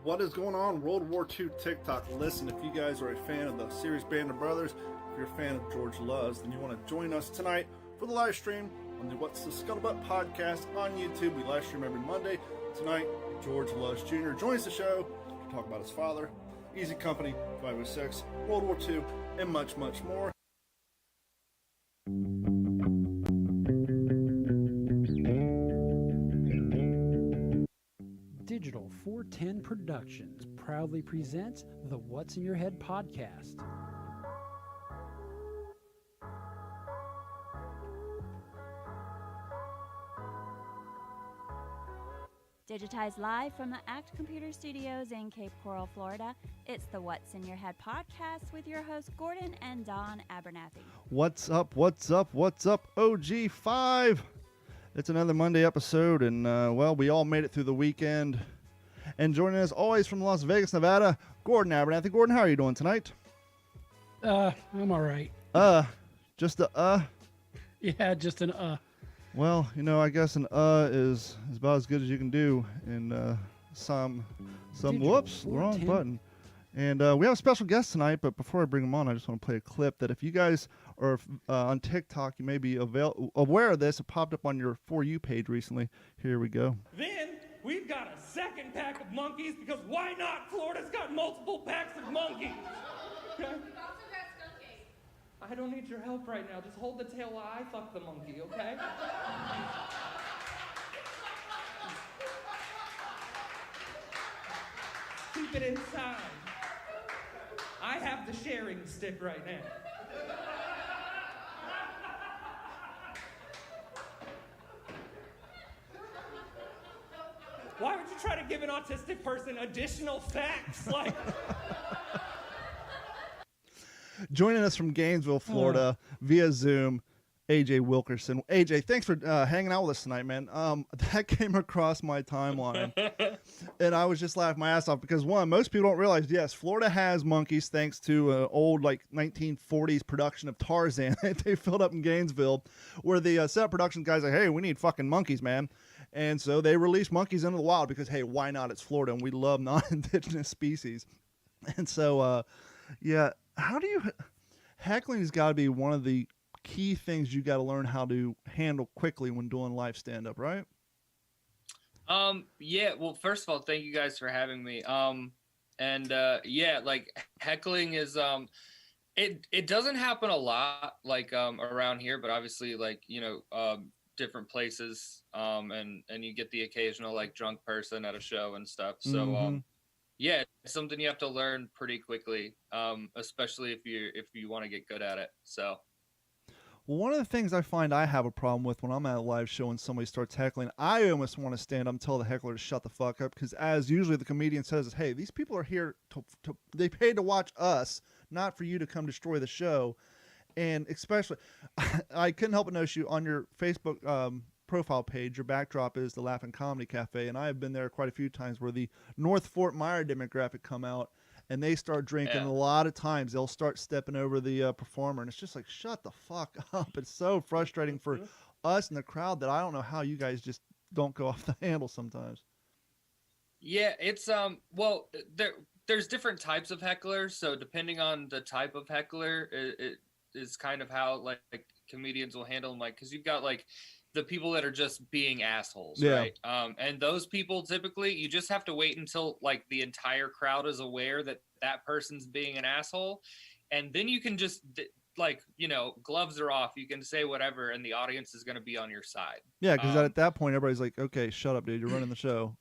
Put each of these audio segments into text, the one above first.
What is going on, World War II TikTok? Listen, if you guys are a fan of the series Band of Brothers, if you're a fan of George Loves, then you want to join us tonight for the live stream on the What's the Scuttlebutt podcast on YouTube. We live stream every Monday. Tonight, George Loves Jr. joins the show to talk about his father, Easy Company, 506, World War II, and much, much more. Digital 410 Productions proudly presents the What's in Your Head podcast. Digitized live from the ACT Computer Studios in Cape Coral, Florida, it's the What's in Your Head podcast with your hosts Gordon and Don Abernathy. What's up, OG5? It's another Monday episode, and, we all made it through the weekend. And joining us always from Las Vegas, Nevada, Gordon Abernathy. Gordon, how are you doing tonight? I'm all right. Just a Yeah, just an Well, I guess an is about as good as you can do in some Digital whoops, wrong 410. button. And we have a special guest tonight, but before I bring him on, I just want to play a clip that if you guys are on TikTok, you may be aware of this. It popped up on your For You page recently. Here we go. Then we've got a second pack of monkeys because why not? Florida's got multiple packs of monkeys. We've also got skunk ape. I don't need your help right now. Just hold the tail while I fuck the monkey, okay? Keep it inside. I have the sharing stick right now. Why would you try to give an autistic person additional facts? Like, Joining us from Gainesville, Florida, via Zoom, AJ Wilkerson. AJ, thanks for hanging out with us tonight, man. That came across my timeline, and I was just laughing my ass off because, one, most people don't realize, yes, Florida has monkeys thanks to an old, 1940s production of Tarzan that they filled up in Gainesville, where the set production guys are like, hey, we need fucking monkeys, man. And so they released monkeys into the wild because, hey, why not? It's Florida, and we love non-indigenous species. And so, heckling's got to be one of the key things you got to learn how to handle quickly when doing live stand-up, right? Well, first of all, thank you guys for having me. Heckling is, it doesn't happen a lot, around here, but obviously, different places, and you get the occasional, drunk person at a show and stuff. So, it's something you have to learn pretty quickly, especially if you want to get good at it. So. Well, one of the things I find I have a problem with when I'm at a live show and somebody starts heckling, I almost want to stand up and tell the heckler to shut the fuck up, because as usually the comedian says, is, hey, these people are here they paid to watch us, not for you to come destroy the show. And especially, I couldn't help but notice you on your Facebook profile page, your backdrop is the Laughing Comedy Cafe, and I have been there quite a few times where the North Fort Myer demographic come out and they start drinking. Yeah. A lot of times they'll start stepping over the performer, and it's just like, shut the fuck up. It's so frustrating for us in the crowd that I don't know how you guys just don't go off the handle sometimes. Yeah, it's there's different types of hecklers, so depending on the type of heckler, it is kind of how comedians will handle them, because you've got the people that are just being assholes, right? And those people, typically you just have to wait until the entire crowd is aware that that person's being an asshole, and then you can just gloves are off, you can say whatever and the audience is going to be on your side. Yeah, because at that point everybody's like, okay, shut up, dude, you're running the show.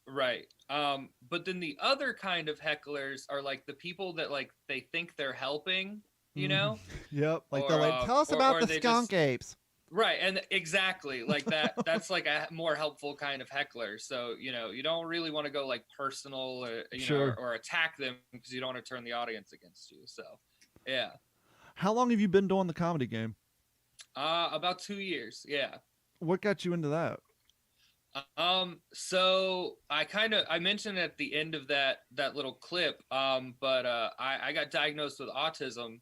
Right. But then the other kind of hecklers are the people that they think they're helping, you know? Yep. They're tell us about the skunk apes. Right, and exactly that. That's a more helpful kind of heckler. So you don't really want to go personal, or attack them, because you don't want to turn the audience against you. So, yeah. How long have you been doing the comedy game? About 2 years. Yeah. What got you into that? So I mentioned at the end of that little clip, but I got diagnosed with autism,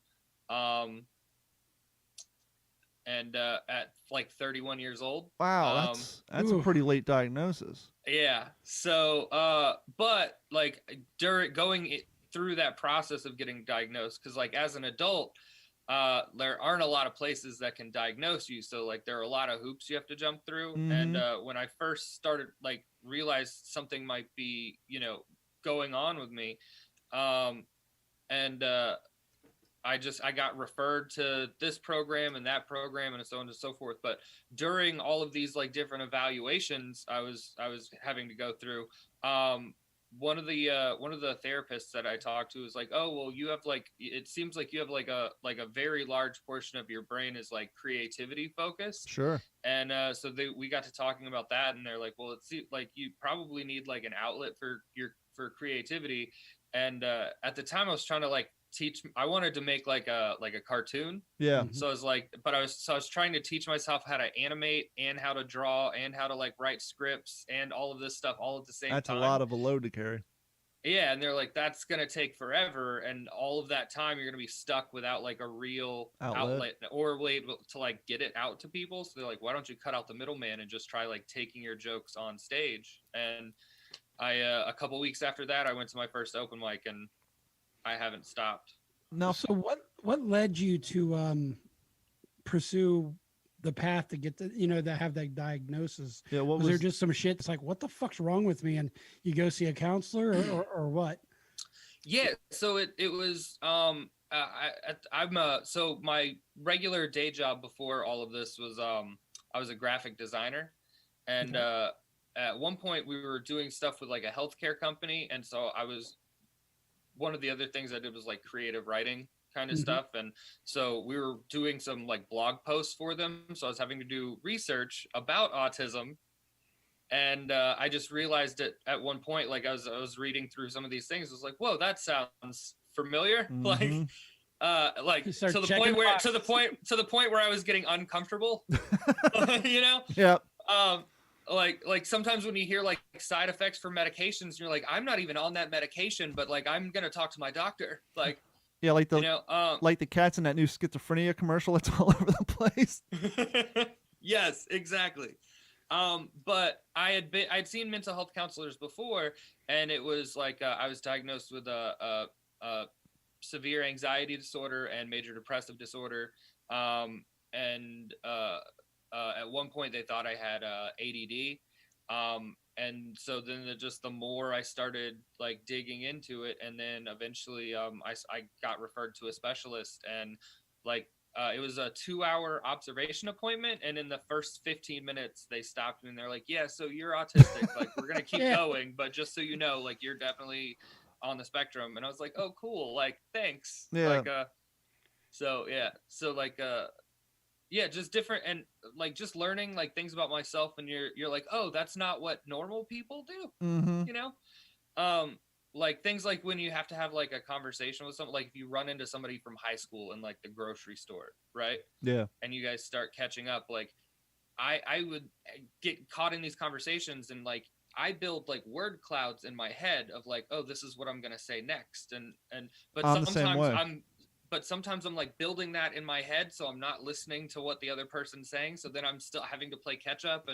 and at like 31 years old. Wow, that's a pretty late diagnosis. Yeah. So, but like through that process of getting diagnosed, because like as an adult, there aren't a lot of places that can diagnose you. So like there are a lot of hoops you have to jump through. And when I first started, like realized something might be, going on with me, I got referred to this program and that program and so on and so forth. But during all of these like different evaluations I was having to go through, one of the therapists that I talked to was like, oh, well, you have like, it seems like you have like a very large portion of your brain is like creativity focused. Sure. And so we got to talking about that, and they're like, well, it's like you probably need like an outlet for creativity. And at the time I was trying to like I wanted to make like a cartoon. Yeah. So I was like, I was trying to teach myself how to animate and how to draw and how to like write scripts and all of this stuff all at the same time. That's a lot of a load to carry. Yeah. And they're like, that's going to take forever. And all of that time you're going to be stuck without like a real outlet or a way to like get it out to people. So they're like, why don't you cut out the middleman and just try like taking your jokes on stage? And a couple weeks after that, I went to my first open mic, and I haven't stopped. No. So what led you to pursue the path to get to have that diagnosis? Yeah. Was there just some shit that's like, what the fuck's wrong with me? And you go see a counselor or what? Yeah. So it was so my regular day job before all of this was I was a graphic designer, and at one point we were doing stuff with like a healthcare company, and so one of the other things I did was like creative writing kind of stuff. And so we were doing some like blog posts for them. So I was having to do research about autism. And I just realized it at one point, like I was reading through some of these things. I was like, whoa, that sounds familiar. Like to the point where I was getting uncomfortable, Yeah. Like sometimes when you hear like side effects for medications, you're like, I'm not even on that medication, but like I'm gonna talk to my doctor. Like, yeah, like like the cats in that new schizophrenia commercial. It's all over the place. Yes, exactly. But I'd seen mental health counselors before, and it was like I was diagnosed with a severe anxiety disorder and major depressive disorder, and at one point they thought I had ADD, and so then the more I started like digging into it, and then eventually I got referred to a specialist, and like it was a 2-hour observation appointment, and in the first 15 minutes they stopped me and they're like, yeah, so you're autistic, like we're gonna keep going, but just so you know, like you're definitely on the spectrum. And I was like, oh cool, like thanks. Yeah. Just different, and like just learning like things about myself, and you're like, oh, that's not what normal people do. Like things like when you have to have like a conversation with someone, like if you run into somebody from high school in like the grocery store, right? Yeah. And you guys start catching up, like I would get caught in these conversations, and like I build like word clouds in my head of like, oh, this is what I'm gonna say next, but sometimes I'm like building that in my head, so I'm not listening to what the other person's saying, so then I'm still having to play catch up.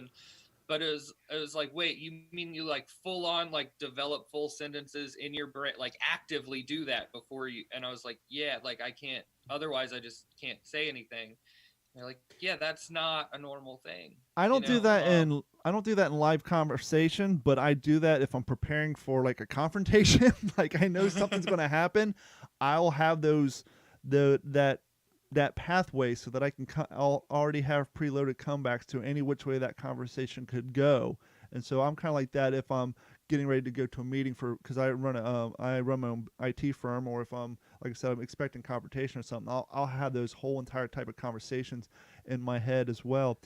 But it was like, wait, you mean you like full on like develop full sentences in your brain, like actively do that before you? And I was like, yeah, like I can't, otherwise I just can't say anything. And they're like, yeah, that's not a normal thing. I don't do that in live conversation, but I do that if I'm preparing for like a confrontation. Like I know something's going to happen. I'll have that pathway so that I can I'll already have preloaded comebacks to any which way that conversation could go. And so I'm kind of like that if I'm getting ready to go to a meeting because I run my own IT firm, or if I'm, like I said, I'm expecting confrontation or something, I'll have those whole entire type of conversations in my head as well.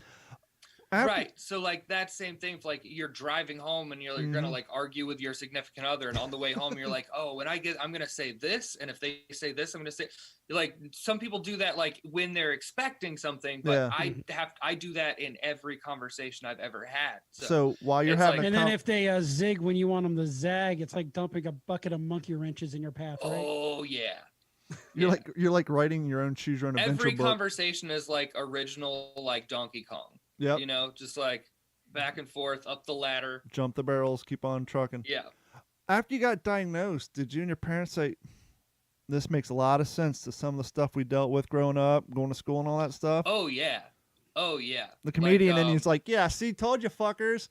Right. So like that same thing, like you're driving home and you're gonna like argue with your significant other, and on the way home you're like, oh, I'm gonna say this, and if they say this, I'm gonna say, like some people do that like when they're expecting something, but I do that in every conversation I've ever had. So while you're having, and then if they zig when you want them to zag, it's like dumping a bucket of monkey wrenches in your path, right? Oh yeah. You're like writing your own choose your own adventure Every book. conversation is like original, like Donkey Kong. Yep. You know, just like back and forth up the ladder. Jump the barrels, keep on trucking. Yeah. After you got diagnosed, did you and your parents say, this makes a lot of sense to some of the stuff we dealt with growing up, going to school and all that stuff? Oh yeah. Oh yeah. The comedian like, in you's like, yeah, see, told you fuckers.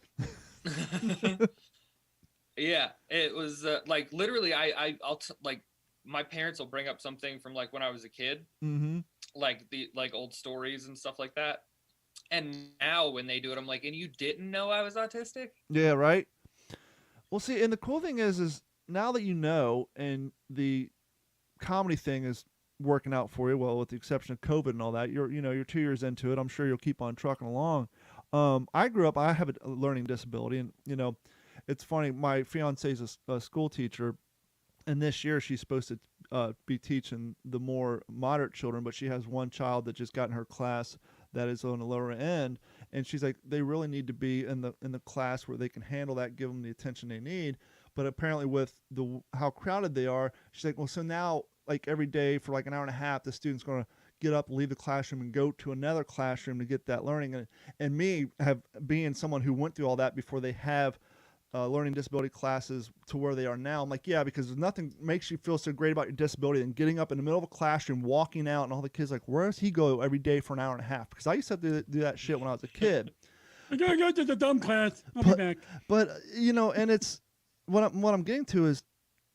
Yeah, it was like literally I'll like my parents will bring up something from like when I was a kid, Mm-hmm. like the like old stories and stuff like that. And now when they do it, I'm like, and you didn't know I was autistic? Yeah, right. Well, see, and the cool thing is now that you know, and the comedy thing is working out for you, well, with the exception of COVID and all that, you're 2 years into it. I'm sure you'll keep on trucking along. I grew up, I have a learning disability, and it's funny. My fiance is a school teacher, and this year she's supposed to be teaching the more moderate children, but she has one child that just got in her class that is on the lower end, and she's like, they really need to be in the class where they can handle that, give them the attention they need. But apparently with how crowded they are, she's like, well, so now like every day for like an hour and a half, the student's going to get up, leave the classroom, and go to another classroom to get that learning. And me being someone who went through all that before they have learning disability classes to where they are now, I'm like, yeah, because nothing makes you feel so great about your disability than getting up in the middle of a classroom, walking out, and all the kids like, where does he go every day for an hour and a half? Because I used to have to do that shit when I was a kid. I gotta go to the dumb class. I'll be back. But and it's what I'm getting to is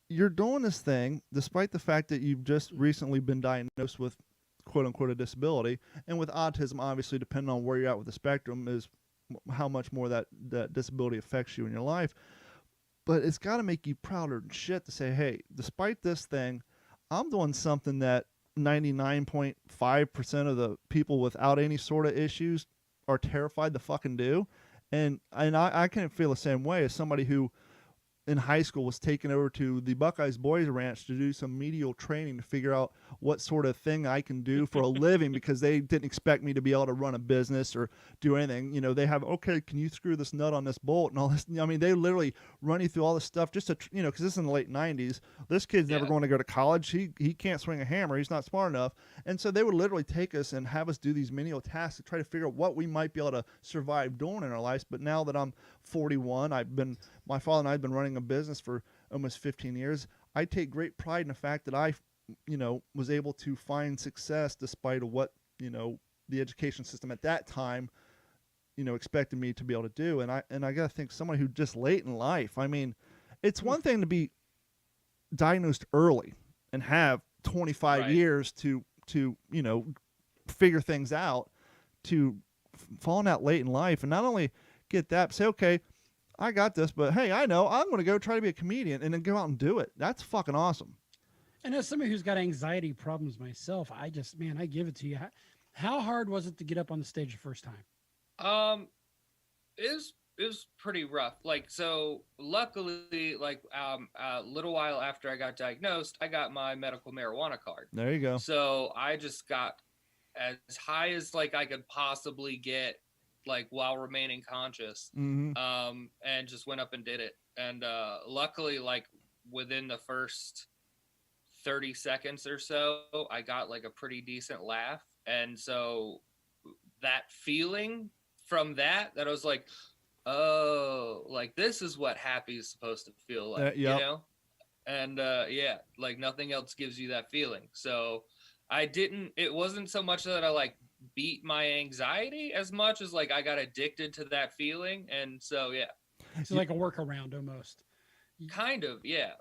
you're doing this thing despite the fact that you've just recently been diagnosed with quote unquote a disability, and with autism, obviously, depending on where you're at with the spectrum, is how much more that disability affects you in your life. But it's got to make you prouder than shit to say, hey, despite this thing, I'm doing something that 99.5% of the people without any sort of issues are terrified to fucking do. And I can feel the same way as somebody who in high school was taken over to the Buckeyes Boys Ranch to do some medial training to figure out what sort of thing I can do for a living, because they didn't expect me to be able to run a business or do anything. They have, okay, can you screw this nut on this bolt and all this? I mean, they literally run you through all this stuff just to, because this is in the late 90s. This kid's never going to go to college. He can't swing a hammer. He's not smart enough. And so they would literally take us and have us do these menial tasks to try to figure out what we might be able to survive doing in our lives. But now that I'm 41, my father and I have been running a business for almost 15 years. I take great pride in the fact that I, was able to find success despite of what, the education system at that time, expected me to be able to do. And I got to think somebody who just late in life, I mean, it's one thing to be diagnosed early and have 25 years to, figure things out, to falling out late in life and not only get that, but say, okay, I got this, but hey, I know I'm going to go try to be a comedian and then go out and do it. That's fucking awesome. And as somebody who's got anxiety problems myself, I give it to you. How hard was it to get up on the stage the first time? It was pretty rough. Like, so luckily, like, a little while after I got diagnosed, I got my medical marijuana card. There you go. So I just got as high as like I could possibly get, like while remaining conscious, Mm-hmm. and just went up and did it. And luckily, like within the first 30 seconds or so, I got like a pretty decent laugh. And so that feeling from that I was like, oh, like this is what happy is supposed to feel like, And yeah, like nothing else gives you that feeling. So it wasn't so much that I like beat my anxiety as much as like I got addicted to that feeling. And so yeah, so like a workaround almost, kind of. Yeah.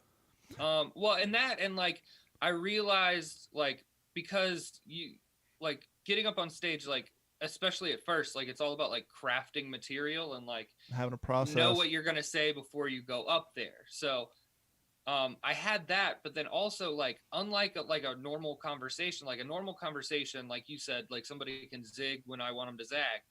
Well, and like I realized, like, because you like getting up on stage, like especially at first, like it's all about like crafting material and like having a process, know what you're gonna say before you go up there. So I had that, but then also like unlike a normal conversation, like you said, like somebody can zig when I want them to zag.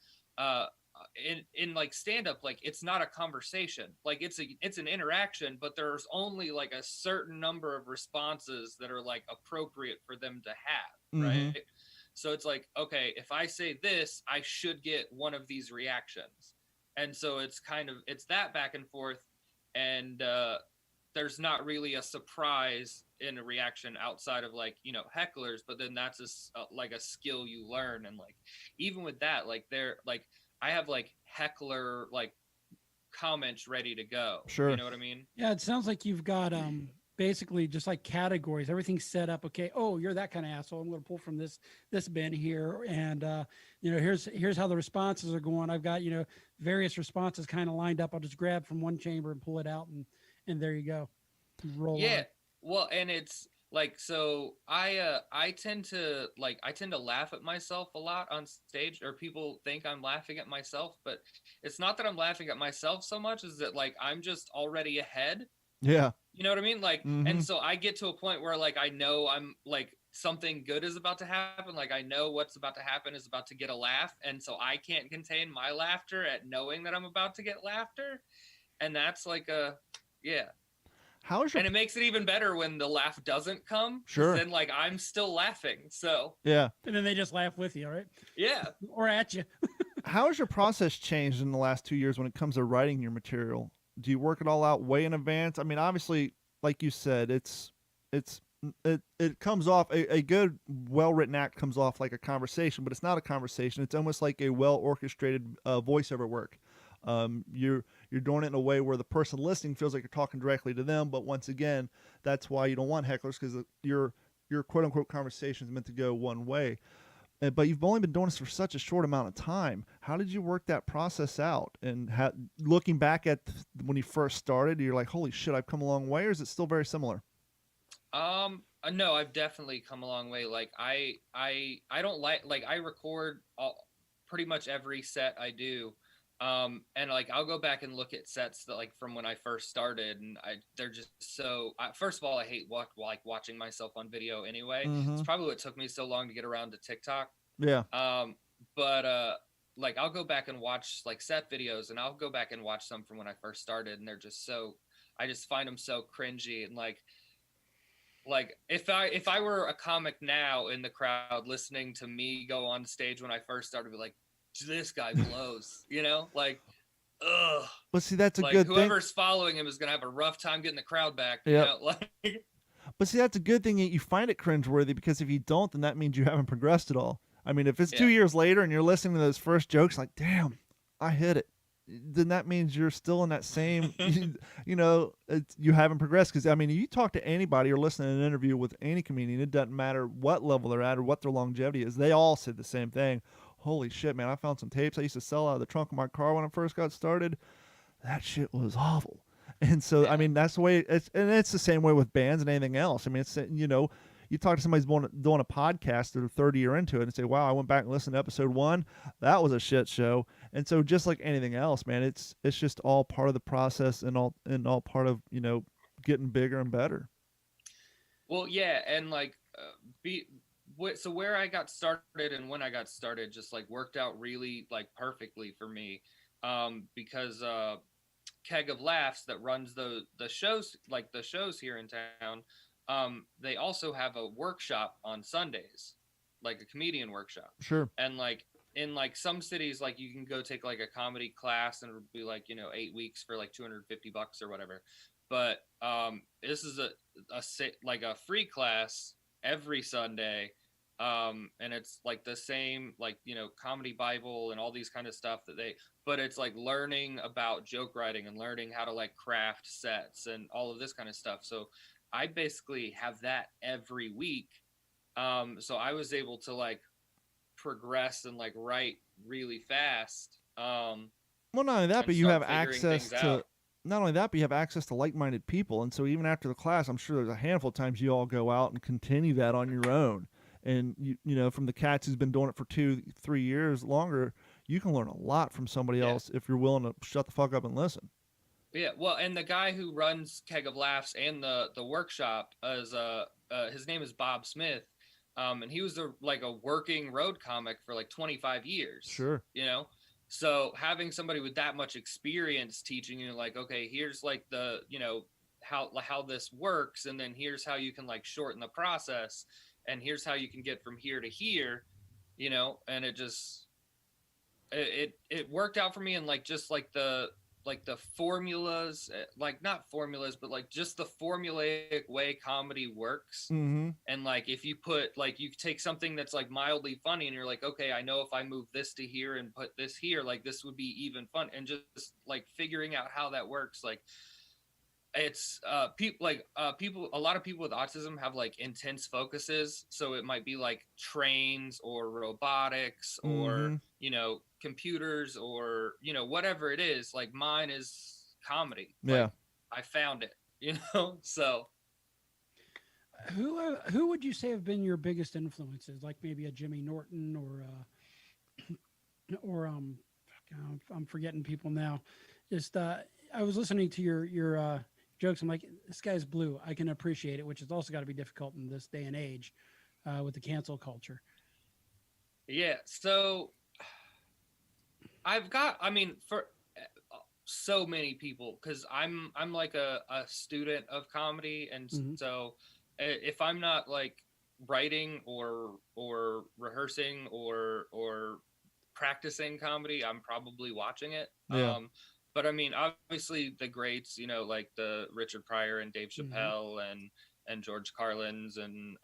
In like stand up, like it's not a conversation, like it's an interaction, but there's only like a certain number of responses that are like appropriate for them to have, right? Mm-hmm. So it's like, okay, if I say this, I should get one of these reactions. And so it's that back and forth, and there's not really a surprise in a reaction outside of like, you know, hecklers, but then that's like a skill you learn. And like, even with that, like they're like, I have like heckler, like comments ready to go. Sure. You know what I mean? Yeah, it sounds like you've got basically just like categories. Everything's set up. Okay, oh, you're that kind of asshole. I'm going to pull from this bin here, and you know, here's how the responses are going. I've got, you know, various responses kind of lined up. I'll just grab from one chamber and pull it out, and there you go. You roll Yeah. on. Well, and it's like, so I tend to laugh at myself a lot on stage, or people think I'm laughing at myself, but it's not that I'm laughing at myself so much as that like I'm just already ahead. Yeah. You know what I mean? Like, Mhm. and so I get to a point where like I know I'm like something good is about to happen. Like I know what's about to happen is about to get a laugh, and so I can't contain my laughter at knowing that I'm about to get laughter, and that's like yeah. How is your And it makes it even better when the laugh doesn't come. 'Cause Sure. then like I'm still laughing. So yeah? And then they just laugh with you, all right? yeah. Or at you. How has your process changed in the last 2 years when it comes to writing your material? Do you work it all out way in advance? I mean, obviously, like you said, it comes off a good, well-written act comes off like a conversation, but it's not a conversation. It's almost like a well-orchestrated voiceover work. You're doing it in a way where the person listening feels like you're talking directly to them. But once again, that's why you don't want hecklers, because your quote-unquote conversation is meant to go one way. But you've only been doing this for such a short amount of time. How did you work that process out? And looking back at when you first started, you're like, holy shit, I've come a long way, or is it still very similar? No, I've definitely come a long way. Like I don't like I record pretty much every set I do. And like I'll go back and look at sets that like from when I first started, and they're just so. First of all, I hate watching myself on video anyway. Mhm. It's probably what took me so long to get around to TikTok. Yeah. But like I'll go back and watch like set videos, and I'll go back and watch some from when I first started, and they're just so. I just find them so cringy, and like if I were a comic now in the crowd listening to me go on stage when I first started, be like, this guy blows, you know, like, ugh. But see, that's a like good thing. whoever's following him is gonna have a rough time getting the crowd back. You Yep. know? Like, But see, that's a good thing that you find it cringeworthy, because if you don't, then that means you haven't progressed at all. I mean, if it's 2 Yeah. years later and you're listening to those first jokes, like, damn, I hit it, then that means you're still in that same, you know, you haven't progressed. Because, I mean, you talk to anybody or listen to an interview with any comedian, it doesn't matter what level they're at or what their longevity is. They all said the same thing. Holy shit, man, I found some tapes I used to sell out of the trunk of my car when I first got started. That shit was awful. And so, I mean, that's the way it's the same way with bands and anything else. I mean, it's, you know, you talk to somebody who's doing a podcast, they're 30 year into it, and say, wow, I went back and listened to episode 1. That was a shit show. And so just like anything else, man, it's just all part of the process and all part of, you know, getting bigger and better. well, yeah, and like so where I got started and when I got started just like worked out really like perfectly for me, because Keg of Laughs that runs the shows, like the shows here in town, they also have a workshop on Sundays, like a comedian workshop. Sure. And like in like some cities, like you can go take like a comedy class and it'll be like, you know, 8 weeks for like $250 or whatever. But this is like a free class every Sunday. And it's like the same, like, you know, comedy Bible and all these kind of stuff but it's like learning about joke writing and learning how to like craft sets and all of this kind of stuff. So I basically have that every week. So I was able to like progress and like write really fast. Well, not only that, and but you have start figuring access things to out. not only that, but you have access to like-minded people. And so even after the class, I'm sure there's a handful of times you all go out and continue that on your own. And you know, from the cats who's been doing it for 2-3 years longer, you can learn a lot from somebody else if you're willing to shut the fuck up and listen. Yeah, well, and the guy who runs Keg of Laughs and the workshop is his name is Bob Smith, and he was a working road comic for like 25 years. Sure. You know, so having somebody with that much experience teaching you, like, okay, here's like the, you know, how this works, and then here's how you can like shorten the process, and here's how you can get from here to here, you know, and it just it worked out for me. And like just like the the formulas, like not formulas, but like just the formulaic way comedy works. Mm-hmm. And like if you put like you take something that's like mildly funny and you're like, okay, I know if I move this to here and put this here, like this would be even fun. And just like figuring out how that works, like it's people, a lot of people with autism have like intense focuses, so it might be like trains or robotics or computers or whatever it is. Like mine is comedy. Yeah. Like, I found it, so Who would you say have been your biggest influences? Like maybe a Jimmy Norton or I'm forgetting people now. Just I was listening to your jokes. I'm like, this guy's blue. I can appreciate it, which has also got to be difficult in this day and age with the cancel culture. Yeah. So for so many people, because I'm like a student of comedy, and so if I'm not like writing or rehearsing or practicing comedy, I'm probably watching it. Yeah. But I mean, obviously the greats, like the Richard Pryor and Dave Chappelle and George Carlins and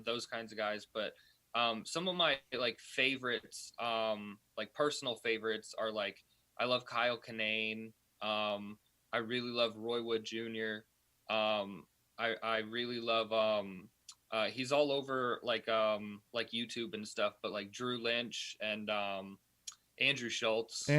those kinds of guys. But some of my like favorites, like personal favorites, are like I love Kyle Kinane. I really love Roy Wood Jr. I really love he's all over like YouTube and stuff, but like Drew Lynch and Andrew Schultz.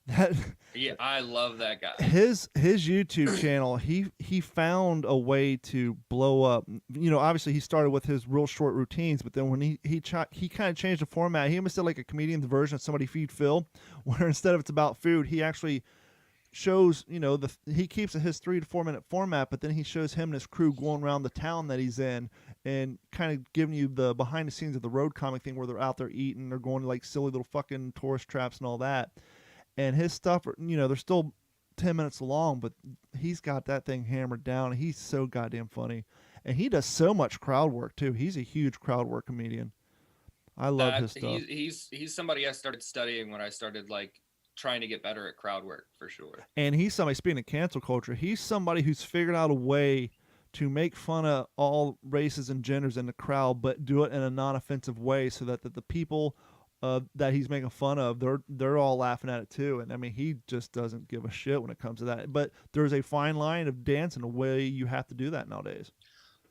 I love that guy. His YouTube channel, he found a way to blow up. Obviously he started with his real short routines, but then when he kind of changed the format. He almost did like a comedian's version of Somebody Feed Phil, where instead of it's about food, he actually shows, he keeps his 3 to 4 minute format, but then he shows him and his crew going around the town that he's in and kind of giving you the behind the scenes of the road comic thing where they're out there eating, they're going to like silly little fucking tourist traps and all that. And his stuff, they're still 10 minutes long, but he's got that thing hammered down. He's so goddamn funny. And he does so much crowd work, too. He's a huge crowd work comedian. I love his stuff. He's somebody I started studying when I started, like, trying to get better at crowd work, for sure. And he's somebody, speaking of cancel culture, he's somebody who's figured out a way to make fun of all races and genders in the crowd, but do it in a non-offensive way so that the people that he's making fun of, they're all laughing at it too. And I mean, he just doesn't give a shit when it comes to that. But there's a fine line of dancing, a way you have to do that nowadays.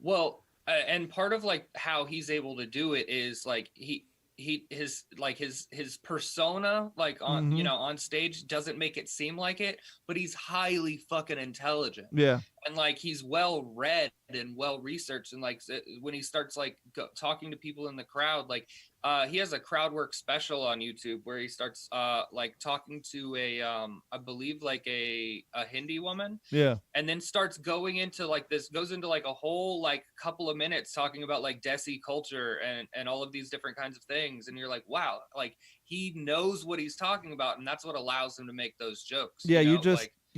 Well, and part of like how he's able to do it is like his persona, like on on stage, doesn't make it seem like it, but he's highly fucking intelligent. Yeah. And like he's well read and well researched, and like when he starts like talking to people in the crowd, like he has a crowd work special on YouTube where he starts like talking to I believe like a Hindi woman. Yeah. And then starts going into like goes into like a whole like couple of minutes talking about like Desi culture and all of these different kinds of things. And you're like, wow, like he knows what he's talking about, and that's what allows him to make those jokes. Yeah, you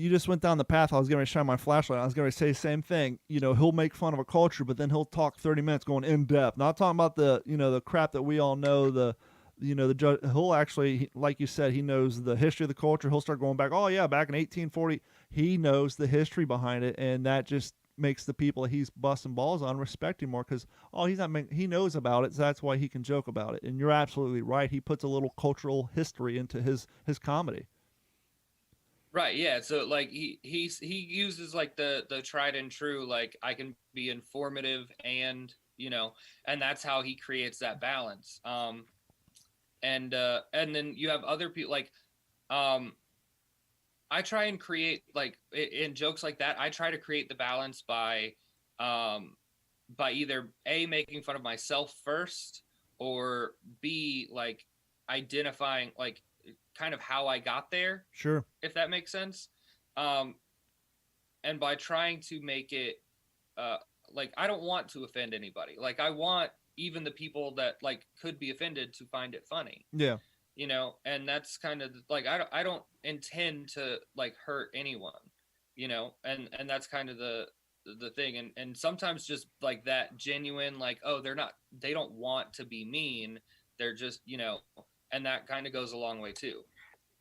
just went down the path I was going to shine my flashlight. I was going to say the same thing. He'll make fun of a culture, but then he'll talk 30 minutes going in depth. Not talking about the crap that we all know, he'll actually, like you said, he knows the history of the culture. He'll start going back, oh yeah, back in 1840. He knows the history behind it, and that just makes the people that he's busting balls on respect him more because, he knows about it, so that's why he can joke about it. And you're absolutely right. He puts a little cultural history into his comedy. Right, yeah. So like he uses like the tried and true, like I can be informative and and that's how he creates that balance. And then you have other people like I try and create like in jokes like that, I try to create the balance by either A, making fun of myself first, or B, like identifying like kind of how I got there. Sure. If that makes sense. And by trying to make it like I don't want to offend anybody. Like I want even the people that like could be offended to find it funny. Yeah. And that's kind of like I don't intend to like hurt anyone, and that's kind of the thing. And sometimes just like that genuine, like, oh, they don't want to be mean. They're just, and that kind of goes a long way too.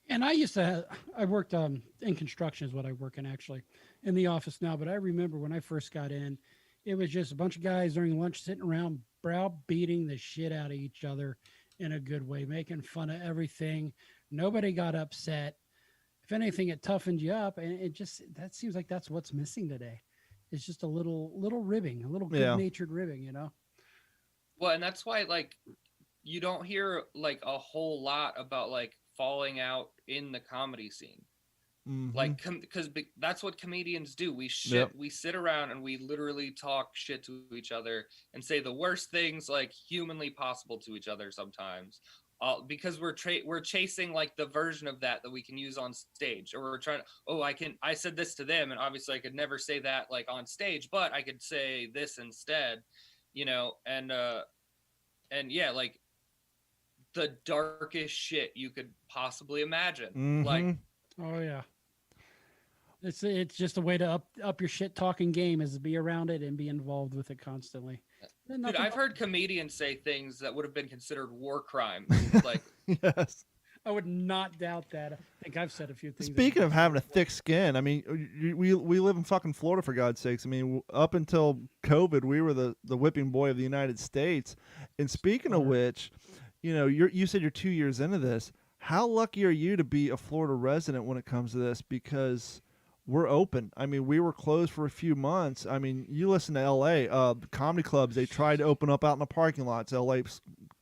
And I worked in construction is what I work in actually, in the office now. But I remember when I first got in, it was just a bunch of guys during lunch sitting around browbeating the shit out of each other in a good way, making fun of everything. Nobody got upset. If anything, it toughened you up, and that seems like that's what's missing today. It's just a little ribbing, a little Yeah. good natured ribbing, you know. Well, and that's why like you don't hear like a whole lot about like falling out in the comedy scene. Like, because that's what comedians do. We sit around and we literally talk shit to each other and say the worst things like humanly possible to each other sometimes, because we're chasing like the version of that we can use on stage, or we're trying to, I said this to them, and obviously I could never say that like on stage, but I could say this instead, you know, and yeah, like the darkest shit you could possibly imagine, like. Oh yeah. It's just a way to up your shit talking game, is to be around it and be involved with it constantly. Dude, I've heard comedians say things that would have been considered war crimes. Like, Yes. I would not doubt that. I think I've said a few things. Speaking of having a thick skin, I mean, we live in fucking Florida, for God's sakes. I mean, up until COVID, we were the whipping boy of the United States. And speaking of which, you know, you said you're 2 years into this. How lucky are you to be a Florida resident when it comes to this? Because we're open. I mean, we were closed for a few months. I mean, you listen to L.A. Comedy clubs, they tried to open up out in the parking lots. L.A.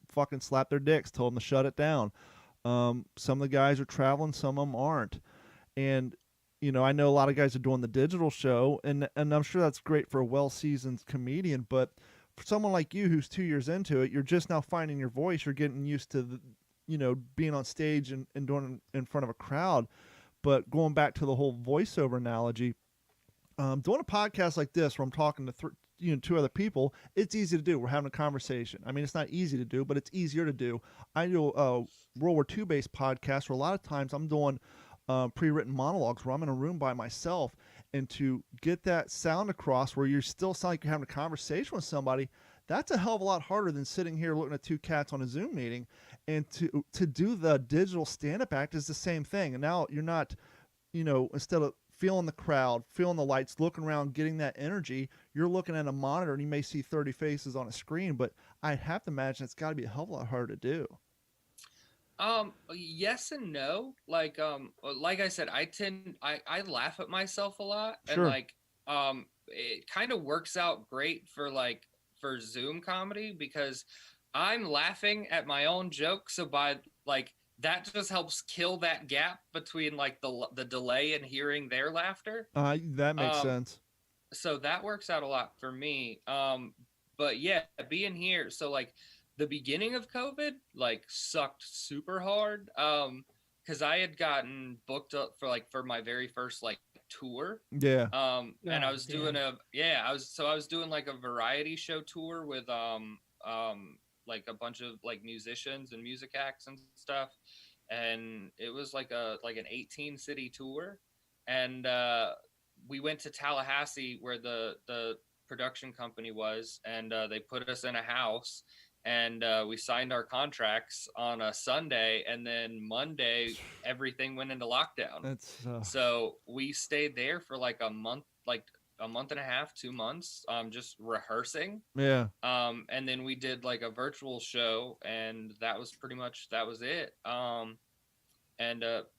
fucking slapped their dicks, told them to shut it down. Some of the guys are traveling, some of them aren't. And, you know, I know a lot of guys are doing the digital show, and I'm sure that's great for a well-seasoned comedian. But for someone like you who's 2 years into it, you're just now finding your voice. You're getting used to, being on stage and doing it in front of a crowd. But going back to the whole voiceover analogy, doing a podcast like this where I'm talking to two other people, it's easy to do. We're having a conversation. I mean, it's not easy to do, but it's easier to do. I do a World War II based podcast where a lot of times I'm doing pre-written monologues where I'm in a room by myself, and to get that sound across where you still sound like you're having a conversation with somebody, that's a hell of a lot harder than sitting here looking at two cats on a Zoom meeting. And to do the digital stand-up act is the same thing. And now you're not, instead of feeling the crowd, feeling the lights, looking around, getting that energy, you're looking at a monitor and you may see 30 faces on a screen. But I have to imagine it's got to be a hell of a lot harder to do. Yes and no. Like I said, I laugh at myself a lot. Sure. And like, it kind of works out great for Zoom comedy because I'm laughing at my own joke. So by like, that just helps kill that gap between like the delay in hearing their laughter. That makes sense. So that works out a lot for me. But yeah, being here. So like the beginning of COVID like sucked super hard. Cause I had gotten booked up for my very first like tour. Yeah. And I was doing I was doing like a variety show tour with like a bunch of like musicians and music acts and stuff, and it was like an 18 city tour, and we went to Tallahassee where the production company was, and they put us in a house, and we signed our contracts on a Sunday, and then Monday everything went into lockdown. So we stayed there for like a month and a half, 2 months, just rehearsing. Yeah. And then we did like a virtual show, and that was it.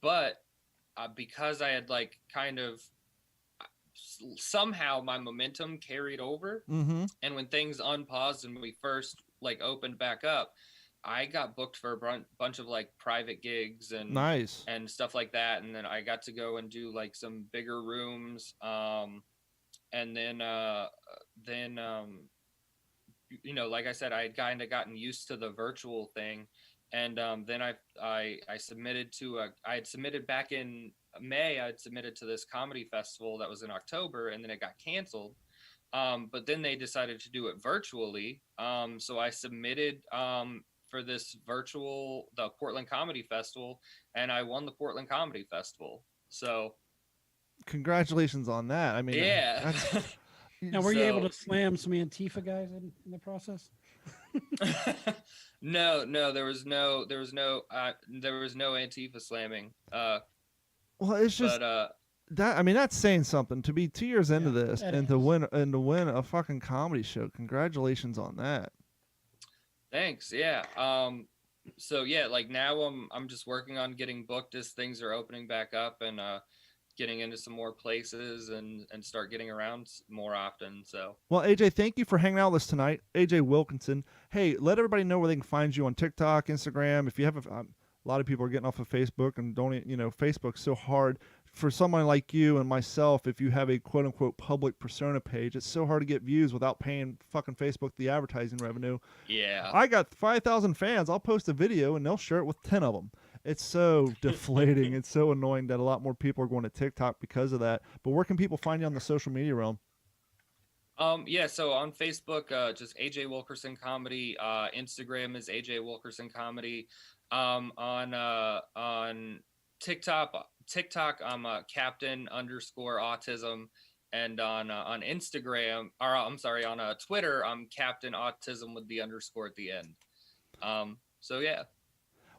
But because I had like kind of somehow my momentum carried over, and when things unpaused and we first like opened back up, I got booked for a bunch of like private gigs and nice and stuff like that, and then I got to go and do like some bigger rooms. And then like I said, I had kind of gotten used to the virtual thing, and then I submitted I had submitted back in May. I had submitted to this comedy festival that was in October, and then it got canceled. But then they decided to do it virtually. So I submitted for this the Portland Comedy Festival, and I won the Portland Comedy Festival. So congratulations on that. I mean, yeah. Now, were you able So- to slam some Antifa guys in the process? No, there was no Antifa slamming. Well, it's just But that. I mean, that's saying something. To be 2 years into Yeah, this that and to is. win a fucking comedy show. Congratulations on that. thanks, yeah. So yeah, like now I'm just working on getting booked as things are opening back up and getting into some more places and start getting around more often. So Well, AJ, thank you for hanging out with us tonight. AJ Wilkerson. Hey, let everybody know where they can find you on TikTok, Instagram. If you have a lot of people are getting off of Facebook and don't, Facebook's so hard for someone like you and myself. If you have a quote unquote public persona page, it's so hard to get views without paying fucking Facebook the advertising revenue. yeah. I got 5,000 fans. I'll post a video and they'll share it with 10 of them. It's so deflating. It's so annoying that a lot more people are going to TikTok because of that. But where can people find you on the social media realm? Yeah, so on Facebook, just AJ Wilkerson Comedy. Instagram is AJ Wilkerson Comedy. On TikTok, I'm Captain _ Autism, and on Instagram, or I'm sorry, on Twitter, I'm Captain Autism with the underscore at the end. So yeah.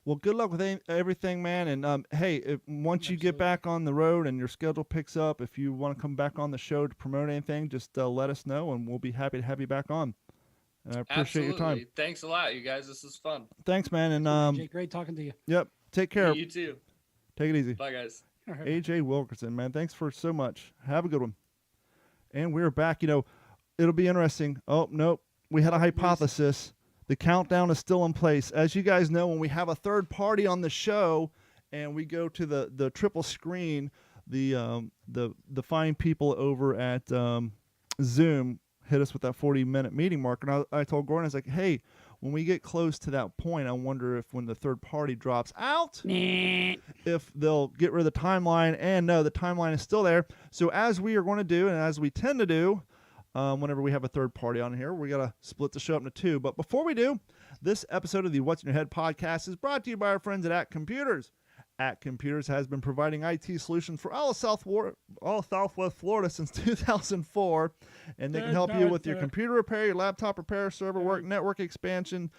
Well, good luck with everything, man. And hey, once you get Absolutely. back on the road and your schedule picks up, if you want to come back on the show to promote anything, just let us know, and we'll be happy to have you back on. And I appreciate your time. Absolutely. Thanks a lot, you guys. This is fun. Thanks, man. And AJ, great talking to you. yep, take care. You too. Take it easy. Bye, guys. All right. AJ Wilkerson, man, thanks for so much. Have a good one. And we're back. It'll be interesting. Oh, nope. We had a hypothesis. The countdown is still in place. As you guys know, when we have a third party on the show and we go to the triple screen, the fine people over at Zoom hit us with that 40-minute meeting mark. And I told Gordon, I was like, hey, when we get close to that point, I wonder if when the third party drops out, if they'll get rid of the timeline. And no, the timeline is still there. So as we are going to do, and as we tend to do, whenever we have a third party on here, we got to split the show up into two. But before we do, this episode of the What's in Your Head podcast is brought to you by our friends at Computers. Computers has been providing IT solutions for all of Southwest Florida since 2004, and they can help you with your computer repair, your laptop repair, server work, network expansion,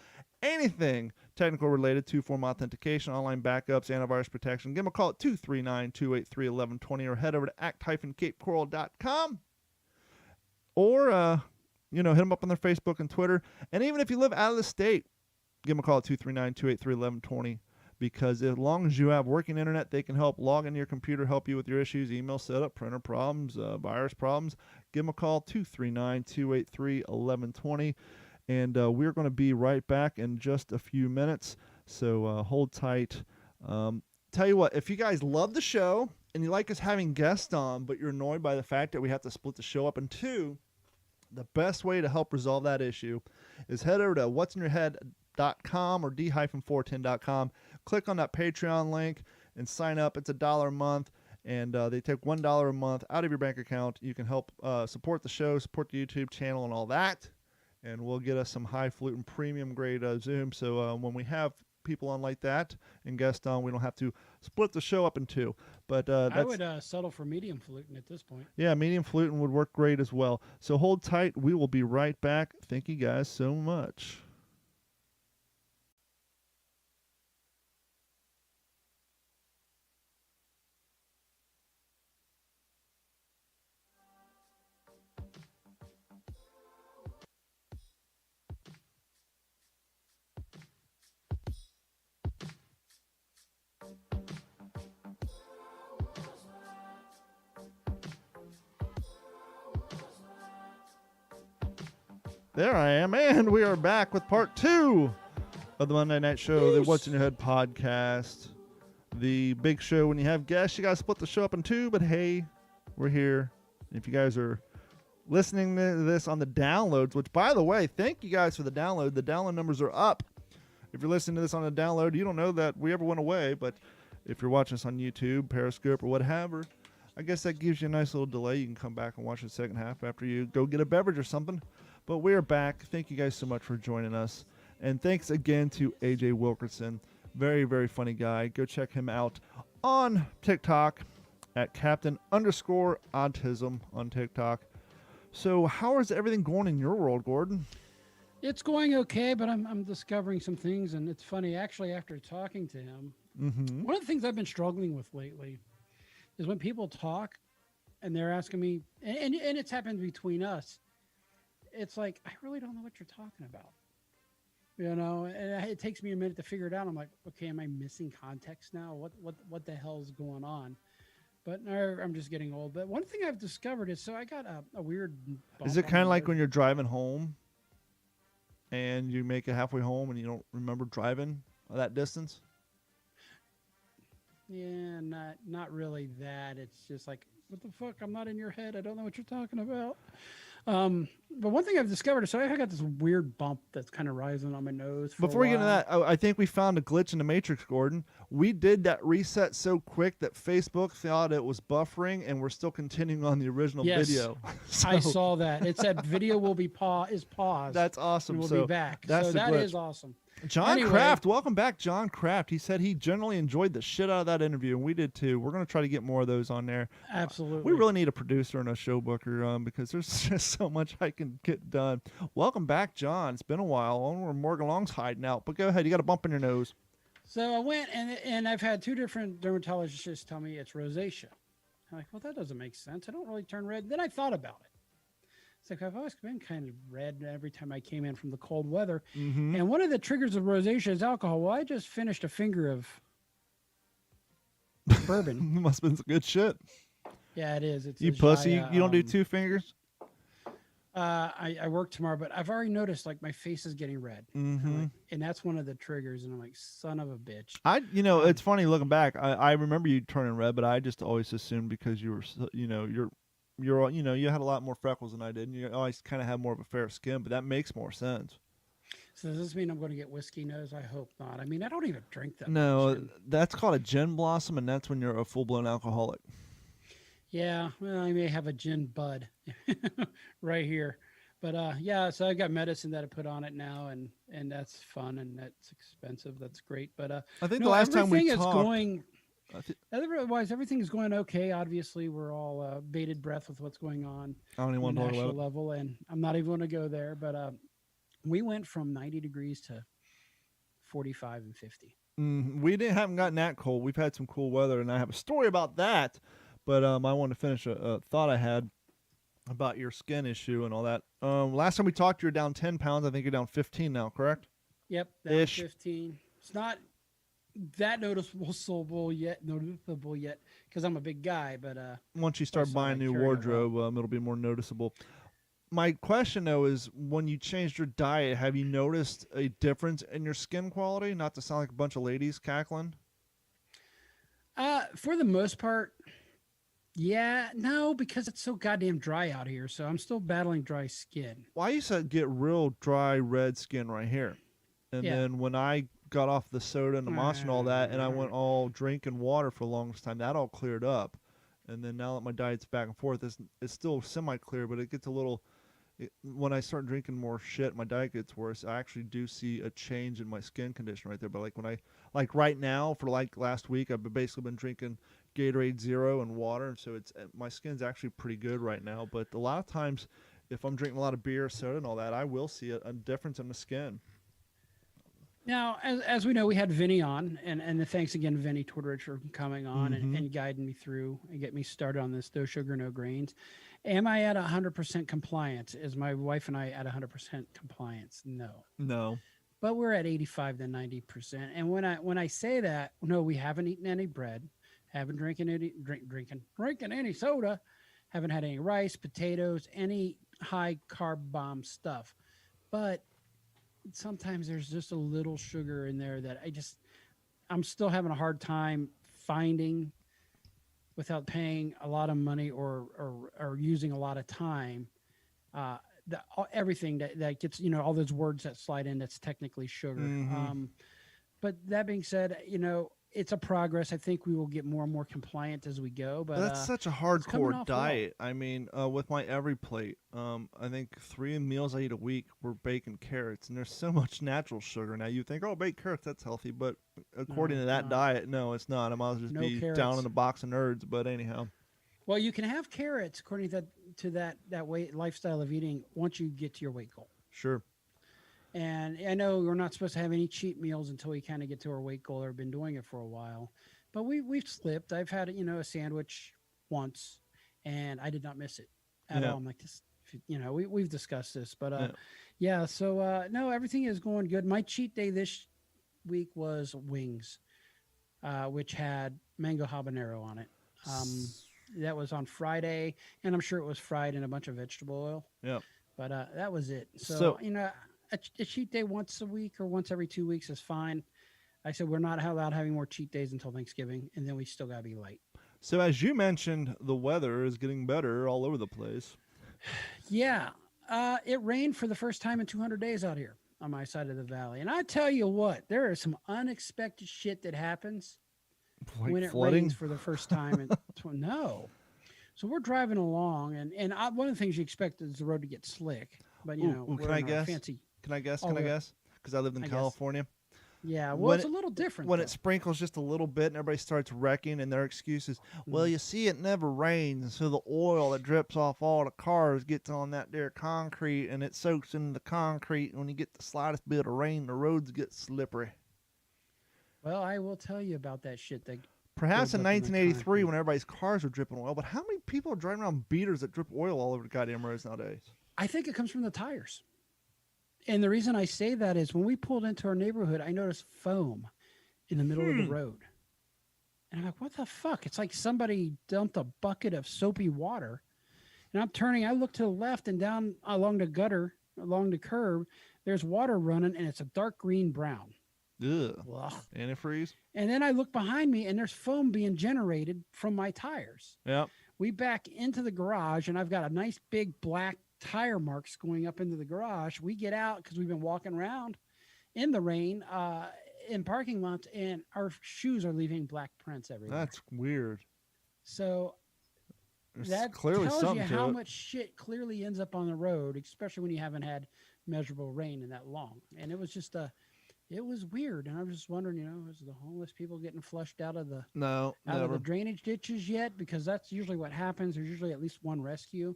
anything technical related to form authentication, online backups, antivirus protection. Give them a call at 239-283-1120 or head over to act-capecoral.com. Or, hit them up on their Facebook and Twitter. And even if you live out of the state, give them a call at 239-283-1120. Because as long as you have working internet, they can help log into your computer, help you with your issues, email setup, printer problems, virus problems. Give them a call, 239-283-1120. And we're going to be right back in just a few minutes. So hold tight. Tell you what, if you guys love the show and you like us having guests on, but you're annoyed by the fact that we have to split the show up in two, the best way to help resolve that issue is head over to what'sinyourhead.com or d-410.com. Click on that Patreon link and sign up. It's $1 a month, and they take $1 a month out of your bank account. You can help support the show, support the YouTube channel, and all that, and we'll get us some highfalutin premium grade Zoom. So when we have people on like that and guests on, we don't have to split the show up in two. But I would settle for medium fluting at this point. yeah, medium fluting would work great as well. So hold tight. We will be right back. Thank you guys so much. There I am, and we are back with part 2 of the Monday Night Show, the What's in Your Head podcast. The big show when you have guests, you got to split the show up in two, but hey, we're here. If you guys are listening to this on the downloads, which, by the way, thank you guys for the download. The download numbers are up. If you're listening to this on a download, you don't know that we ever went away, but if you're watching us on YouTube, Periscope, or whatever, I guess that gives you a nice little delay. You can come back and watch the second half after you go get a beverage or something. But we are back. Thank you guys so much for joining us. And thanks again to AJ Wilkerson. Very, very funny guy. Go check him out on TikTok at Captain _ Autism on TikTok. So how is everything going in your world, Gordon? It's going okay, but I'm discovering some things, and it's funny actually. After talking to him, one of the things I've been struggling with lately is when people talk and they're asking me, and it's happened between us. It's like I really don't know what you're talking about, and it takes me a minute to figure it out. I'm like, okay, am I missing context now? What the hell's going on? But I'm just getting old. But one thing I've discovered is, so I got a weird. Is it kind of like when you're driving home and you make it halfway home and you don't remember driving that distance? Yeah, not really that. It's just like, what the fuck? I'm not in your head. I don't know what you're talking about. But one thing I've discovered, so I got this weird bump that's kind of rising on my nose. Before we get into that, I think we found a glitch in the Matrix, Gordon. We did that reset so quick that Facebook thought it was buffering, and we're still continuing on the original video. I saw that. It said video will be paused. That's awesome. And we'll So be back. that's So the that glitch. is awesome. John Anyway. Kraft, welcome back, John Kraft. He said he generally enjoyed the shit out of that interview, and we did too. We're going to try to get more of those on there. Absolutely. We really need a producer and a show booker because there's just so much I can get done. Welcome back, John. It's been a while. I don't know where Morgan Long's hiding out, but go ahead. You got a bump in your nose. So I went and I've had 2 different dermatologists tell me it's rosacea. I'm like, well, that doesn't make sense. I don't really turn red. Then I thought about it. It's like I've always been kind of red every time I came in from the cold weather. And one of the triggers of rosacea is alcohol. Well, I just finished a finger of bourbon. Must have been some good shit. Yeah, it is. It's You a pussy. Jaya, You don't do 2 fingers? I work tomorrow, but I've already noticed like my face is getting red. And that's one of the triggers. And I'm like, son of a bitch. It's funny looking back. I remember you turning red, but I just always assumed because you were, you had a lot more freckles than I did, and you always kind of have more of a fair skin. But that makes more sense. So does this mean I'm going to get whiskey nose? I hope not. I mean, I don't even drink that No, much. that's called a gin blossom, and that's when you're a full blown alcoholic. Yeah, well, I may have a gin bud right here. But yeah, so I got medicine that I put on it now, and that's fun, and that's expensive. That's great. But I think the last time we everything is talked, going. Otherwise, everything is going okay. Obviously, we're all bated breath with what's going on I don't even on want the to talk national about it. level, and I'm not even going to go there. But we went from 90 degrees to 45 and 50. We haven't gotten that cold. We've had some cool weather, and I have a story about that. But I want to finish a thought I had about your skin issue and all that. Last time we talked, you're down 10 pounds. I think you're down 15 now, correct? Yep, down Ish. 15. It's not that noticeable yet because I'm a big guy. But Once you start also buying I new carry it well. wardrobe, it'll be more noticeable. My question, though, is when you changed your diet, have you noticed a difference in your skin quality? Not to sound like a bunch of ladies cackling. for the most part, yeah, no, because it's so goddamn dry out here. So I'm still battling dry skin. Well, I used to get real dry red skin right here. And Yeah. then when I got off the soda and the monster and all that, and I went all drinking water for the longest time, that all cleared up. And then now that my diet's back and forth, it's still semi-clear, but it gets a little... when I start drinking more shit, my diet gets worse. I actually do see a change in my skin condition right there. But like right now, for like last week, I've basically been drinking Gatorade Zero and water, and so my skin's actually pretty good right now. But a lot of times, if I'm drinking a lot of beer, soda, and all that, I will see a difference in the skin. Now, as we know, we had Vinny on, and thanks again, Vinny Tortorich, for coming on and guiding me through and get me started on this no sugar, no grains. Am I at 100% compliance? Is my wife and I at 100% compliance? No. But we're at 85 to 90%. And when I say that, no, we haven't eaten any bread, haven't drinking any soda, haven't had any rice, potatoes, any high carb bomb stuff. But sometimes there's just a little sugar in there that I'm still having a hard time finding without paying a lot of money or using a lot of time. Everything that gets, all those words that slide in, that's technically sugar. But that being said, it's a progress. I think we will get more and more compliant as we go. But that's such a coming hardcore off diet. I mean, with my every plate, I think 3 meals I eat a week were bacon, carrots, and there's so much natural sugar. Now you think, oh, baked carrots, that's healthy, but according to that diet, no, it's not. I might as well just No be carrots. down in a box of nerds. But anyhow, Well, you can have carrots according to that weight lifestyle of eating once you get to your weight goal. Sure. And I know we're not supposed to have any cheat meals until we kind of get to our weight goal. I've been doing it for a while, but we've slipped. I've had a sandwich once, and I did not miss it at all. I'm like this, we've discussed this, but yeah. So no, everything is going good. My cheat day this week was wings, which had mango habanero on it. That was on Friday, and I'm sure it was fried in a bunch of vegetable oil. Yeah. But that was it. So a cheat day once a week or once every 2 weeks is fine. I said we're not allowed having more cheat days until Thanksgiving, and then we still got to be light. So as you mentioned, the weather is getting better all over the place. Yeah. It rained for the first time in 200 days out here on my side of the valley. And I tell you what, there is some unexpected shit that happens Like when it flooding? rains for the first time. No. So we're driving along, and one of the things you expect is the road to get slick. But, Ooh, we're can I in our guess? fancy. Can I guess? Oh, Can I yeah. guess? Because I lived in I guess. California. Yeah, well, When it's a little different. When though. it sprinkles just a little bit and everybody starts wrecking, and their excuse is, well, you see, it never rains, and so the oil that drips off all the cars gets on that there concrete, and it soaks into the concrete. And when you get the slightest bit of rain, the roads get slippery. Well, I will tell you about that shit. Perhaps in builds up in the 1983 concrete. when everybody's cars were dripping oil, but how many people are driving around beaters that drip oil all over the goddamn roads nowadays? I think it comes from the tires. And the reason I say that is when we pulled into our neighborhood, I noticed foam in the middle of the road. And I'm like, what the fuck? It's like somebody dumped a bucket of soapy water. And I'm turning, I look to the left and down along the gutter, along the curb, there's water running, and it's a dark green brown. Ugh. Ugh. Antifreeze? And then I look behind me, and there's foam being generated from my tires. Yep. We back into the garage, and I've got a nice big black tire marks going up into the garage. We get out because we've been walking around in the rain in parking lots, and our shoes are leaving black prints everywhere. That's weird. So There's that clearly tells something you to how it. much shit clearly ends up on the road, especially when you haven't had measurable rain in that long. And it was just it was weird. And I'm just wondering, is the homeless people getting flushed out of the No, out of never. the drainage ditches yet? Because that's usually what happens. There's usually at least one rescue,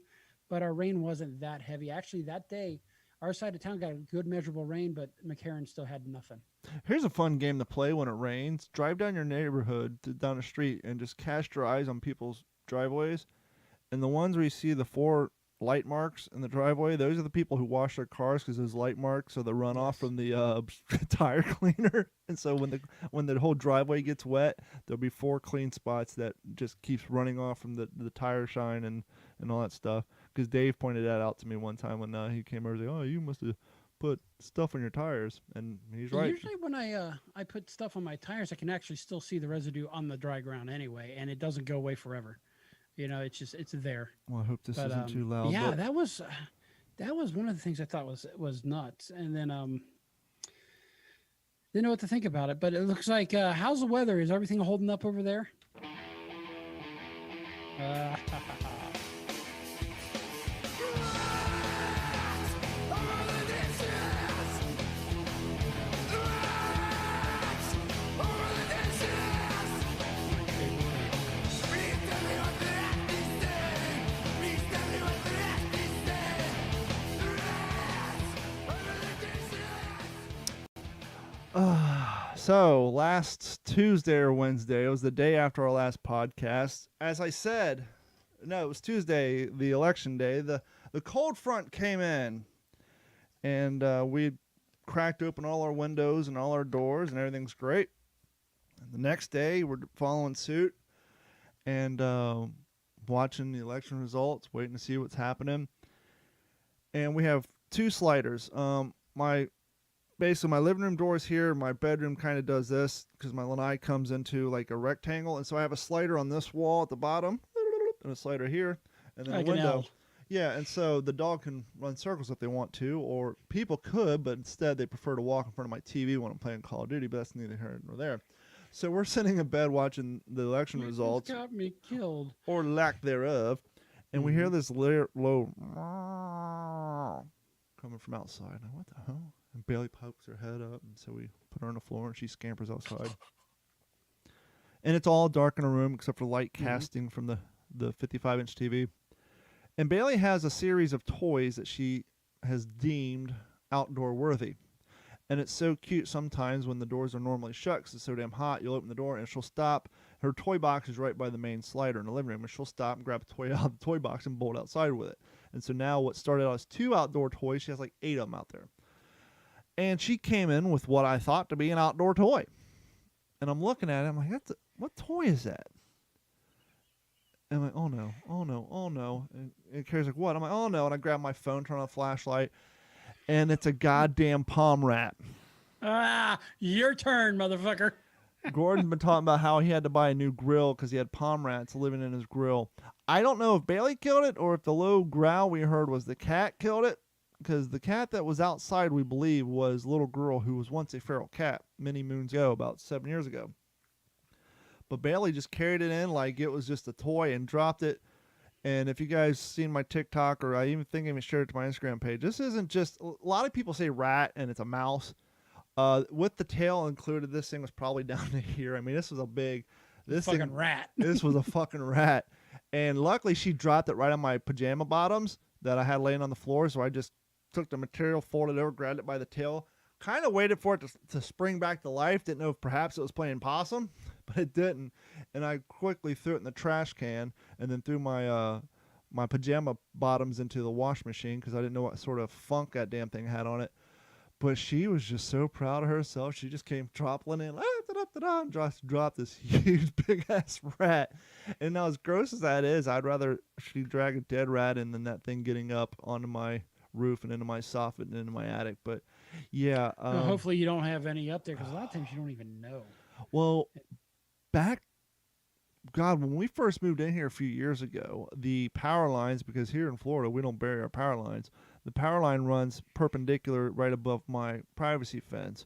but our rain wasn't that heavy. Actually, that day, our side of town got a good measurable rain, but McCarran still had nothing. Here's a fun game to play when it rains. Drive down your neighborhood, down the street, and just cast your eyes on people's driveways. And the ones where you see the 4 light marks in the driveway, those are the people who wash their cars because those light marks are the runoff from the tire cleaner. And so when the whole driveway gets wet, there'll be 4 clean spots that just keeps running off from the tire shine and all that stuff. Because Dave pointed that out to me one time when he came over and said, oh, you must have put stuff on your tires. And he's right. Usually when I put stuff on my tires, I can actually still see the residue on the dry ground anyway, and it doesn't go away forever. It's there. Well, I hope this But, isn't too loud. Yeah, but that was one of the things I thought was nuts. And then didn't know what to think about it. But it looks like how's the weather? Is everything holding up over there? So last Tuesday or Wednesday, it was the day after our last podcast. As I said, no, it was Tuesday, the election day. The cold front came in, and we cracked open all our windows and all our doors, and everything's great. And the next day, we're following suit and watching the election results, waiting to see what's happening. And we have 2 sliders. Basically, my living room door is here. My bedroom kind of does this because my lanai comes into like a rectangle. And so I have a slider on this wall at the bottom and a slider here. And then Like a an window. L. Yeah, and so the dog can run circles if they want to, or people could, but instead they prefer to walk in front of my TV when I'm playing Call of Duty, but that's neither here nor there. So we're sitting in bed watching the election results, Got me killed. or lack thereof, and we hear this low coming from outside. Now, what the hell? And Bailey pokes her head up, and so we put her on the floor, and she scampers outside. And it's all dark in her room except for light casting from the the 55-inch TV. And Bailey has a series of toys that she has deemed outdoor worthy. And it's so cute sometimes when the doors are normally shut 'cause it's so damn hot, you'll open the door and she'll stop. Her toy box is right by the main slider in the living room, and she'll stop and grab a toy out of the toy box and bolt outside with it. And so now what started out as 2 outdoor toys, she has like 8 of them out there. And she came in with what I thought to be an outdoor toy. And I'm looking at it, I'm like, what toy is that? And I'm like, oh no, oh no, oh no. And Carrie's like, what? I'm like, oh no. And I grab my phone, turn on a flashlight, and it's a goddamn palm rat. Ah, your turn, motherfucker. Gordon's been talking about how he had to buy a new grill because he had palm rats living in his grill. I don't know if Bailey killed it or if the low growl we heard was the cat killed it, because the cat that was outside, we believe, was a little girl who was once a feral cat many moons ago, about 7 years ago. But Bailey just carried it in like it was just a toy and dropped it. And if you guys seen my TikTok, or I even think I even shared it to my Instagram page, this isn't just, a lot of people say rat and it's a mouse. With the tail included, this thing was probably down to here. I mean, this was a big, this Fucking thing, rat. This was a fucking rat. And luckily she dropped it right on my pajama bottoms that I had laying on the floor. So I just took the material, folded it over, grabbed it by the tail, kind of waited for it to spring back to life. Didn't know if perhaps it was playing possum, but it didn't. And I quickly threw it in the trash can and then threw my my pajama bottoms into the wash machine because I didn't know what sort of funk that damn thing had on it. But she was just so proud of herself. She just came toppling in, and just dropped this huge big-ass rat. And now, as gross as that is, I'd rather she drag a dead rat in than that thing getting up onto my roof and into my soffit and into my attic. But, yeah. Well, hopefully you don't have any up there because a lot of times you don't even know. Well, when we first moved in here a few years ago, the power lines, because here in Florida, we don't bury our power lines, the power line runs perpendicular right above my privacy fence.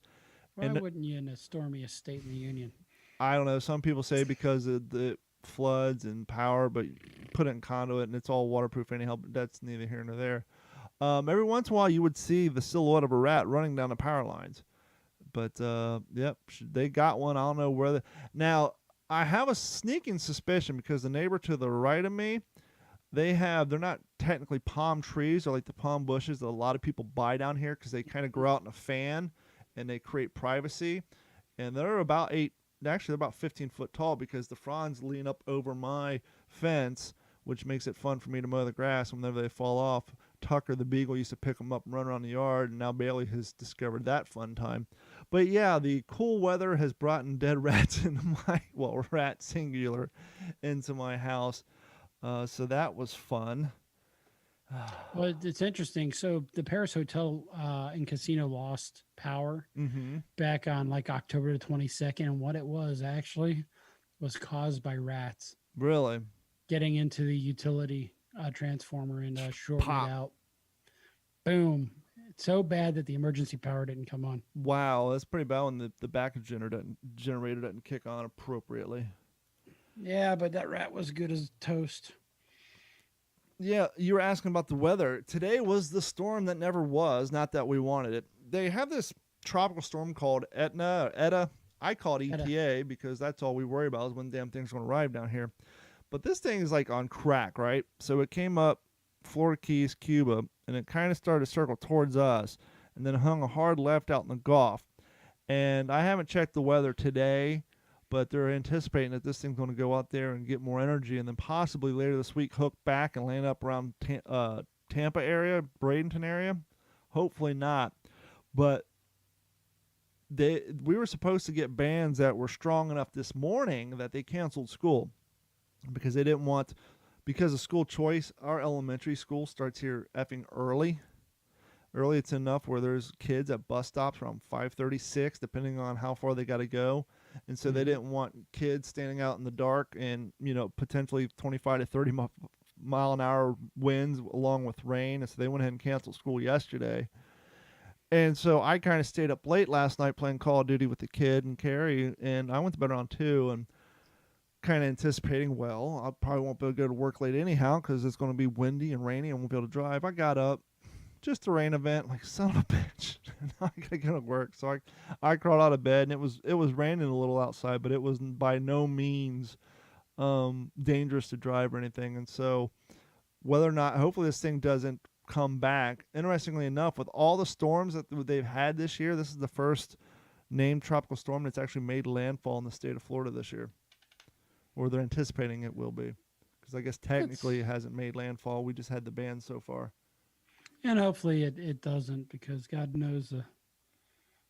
Why wouldn't you in a stormy state in the union? I don't know. Some people say because of the floods and power, but you put it in conduit and it's all waterproof anyhow, but that's neither here nor there. Every once in a while, you would see the silhouette of a rat running down the power lines. But, yep, they got one. I don't know where. Now, I have a sneaking suspicion because the neighbor to the right of me, they're not technically palm trees or like the palm bushes that a lot of people buy down here because they kind of grow out in a fan and they create privacy. And they're about they're about 15 foot tall because the fronds lean up over my fence, which makes it fun for me to mow the grass whenever they fall off. Tucker the beagle used to pick them up and run around the yard, and now Bailey has discovered that fun time. But yeah, the cool weather has brought in dead rats into rat singular, into my house. So that was fun. Well, it's interesting. So the Paris Hotel and Casino lost power back on like October the 22nd. And what it was actually was caused by rats. Really? Getting into the utility transformer and shorting it out. Boom. It's so bad that the emergency power didn't come on. Wow, that's pretty bad when the backup generator doesn't kick on appropriately. Yeah, but that rat was good as toast. Yeah, you were asking about the weather. Today was the storm that never was, not that we wanted it. They have this tropical storm called Eta. I call it ETA because that's all we worry about is when damn thing's going to arrive down here. But this thing is like on crack, right? So it came up Florida Keys, Cuba, and it kind of started to circle towards us and then hung a hard left out in the Gulf. And I haven't checked the weather today, but they're anticipating that this thing's going to go out there and get more energy and then possibly later this week hook back and land up around Tampa area, Bradenton area. Hopefully not. But we were supposed to get bands that were strong enough this morning that they canceled school because they didn't want, because of school choice, our elementary school starts here effing early. Early it's enough where there's kids at bus stops around 5:36, depending on how far they got to go. And so they didn't want kids standing out in the dark and, potentially 25 to 30 mile an hour winds along with rain. And so they went ahead and canceled school yesterday. And so I kind of stayed up late last night playing Call of Duty with the kid and Carrie. And I went to bed around 2 and kind of anticipating, well, I probably won't be able to go to work late anyhow because it's going to be windy and rainy and won't be able to drive. I got up. Just a rain event, like son of a bitch. Now I gotta go to work, so I crawled out of bed, and it was raining a little outside, but it was by no means dangerous to drive or anything. And so whether or not, hopefully this thing doesn't come back. Interestingly enough, with all the storms that they've had this year, this is the first named tropical storm that's actually made landfall in the state of Florida this year, or they're anticipating it will be, because I guess technically it hasn't made landfall. We just had the ban so far. And hopefully it doesn't, because God knows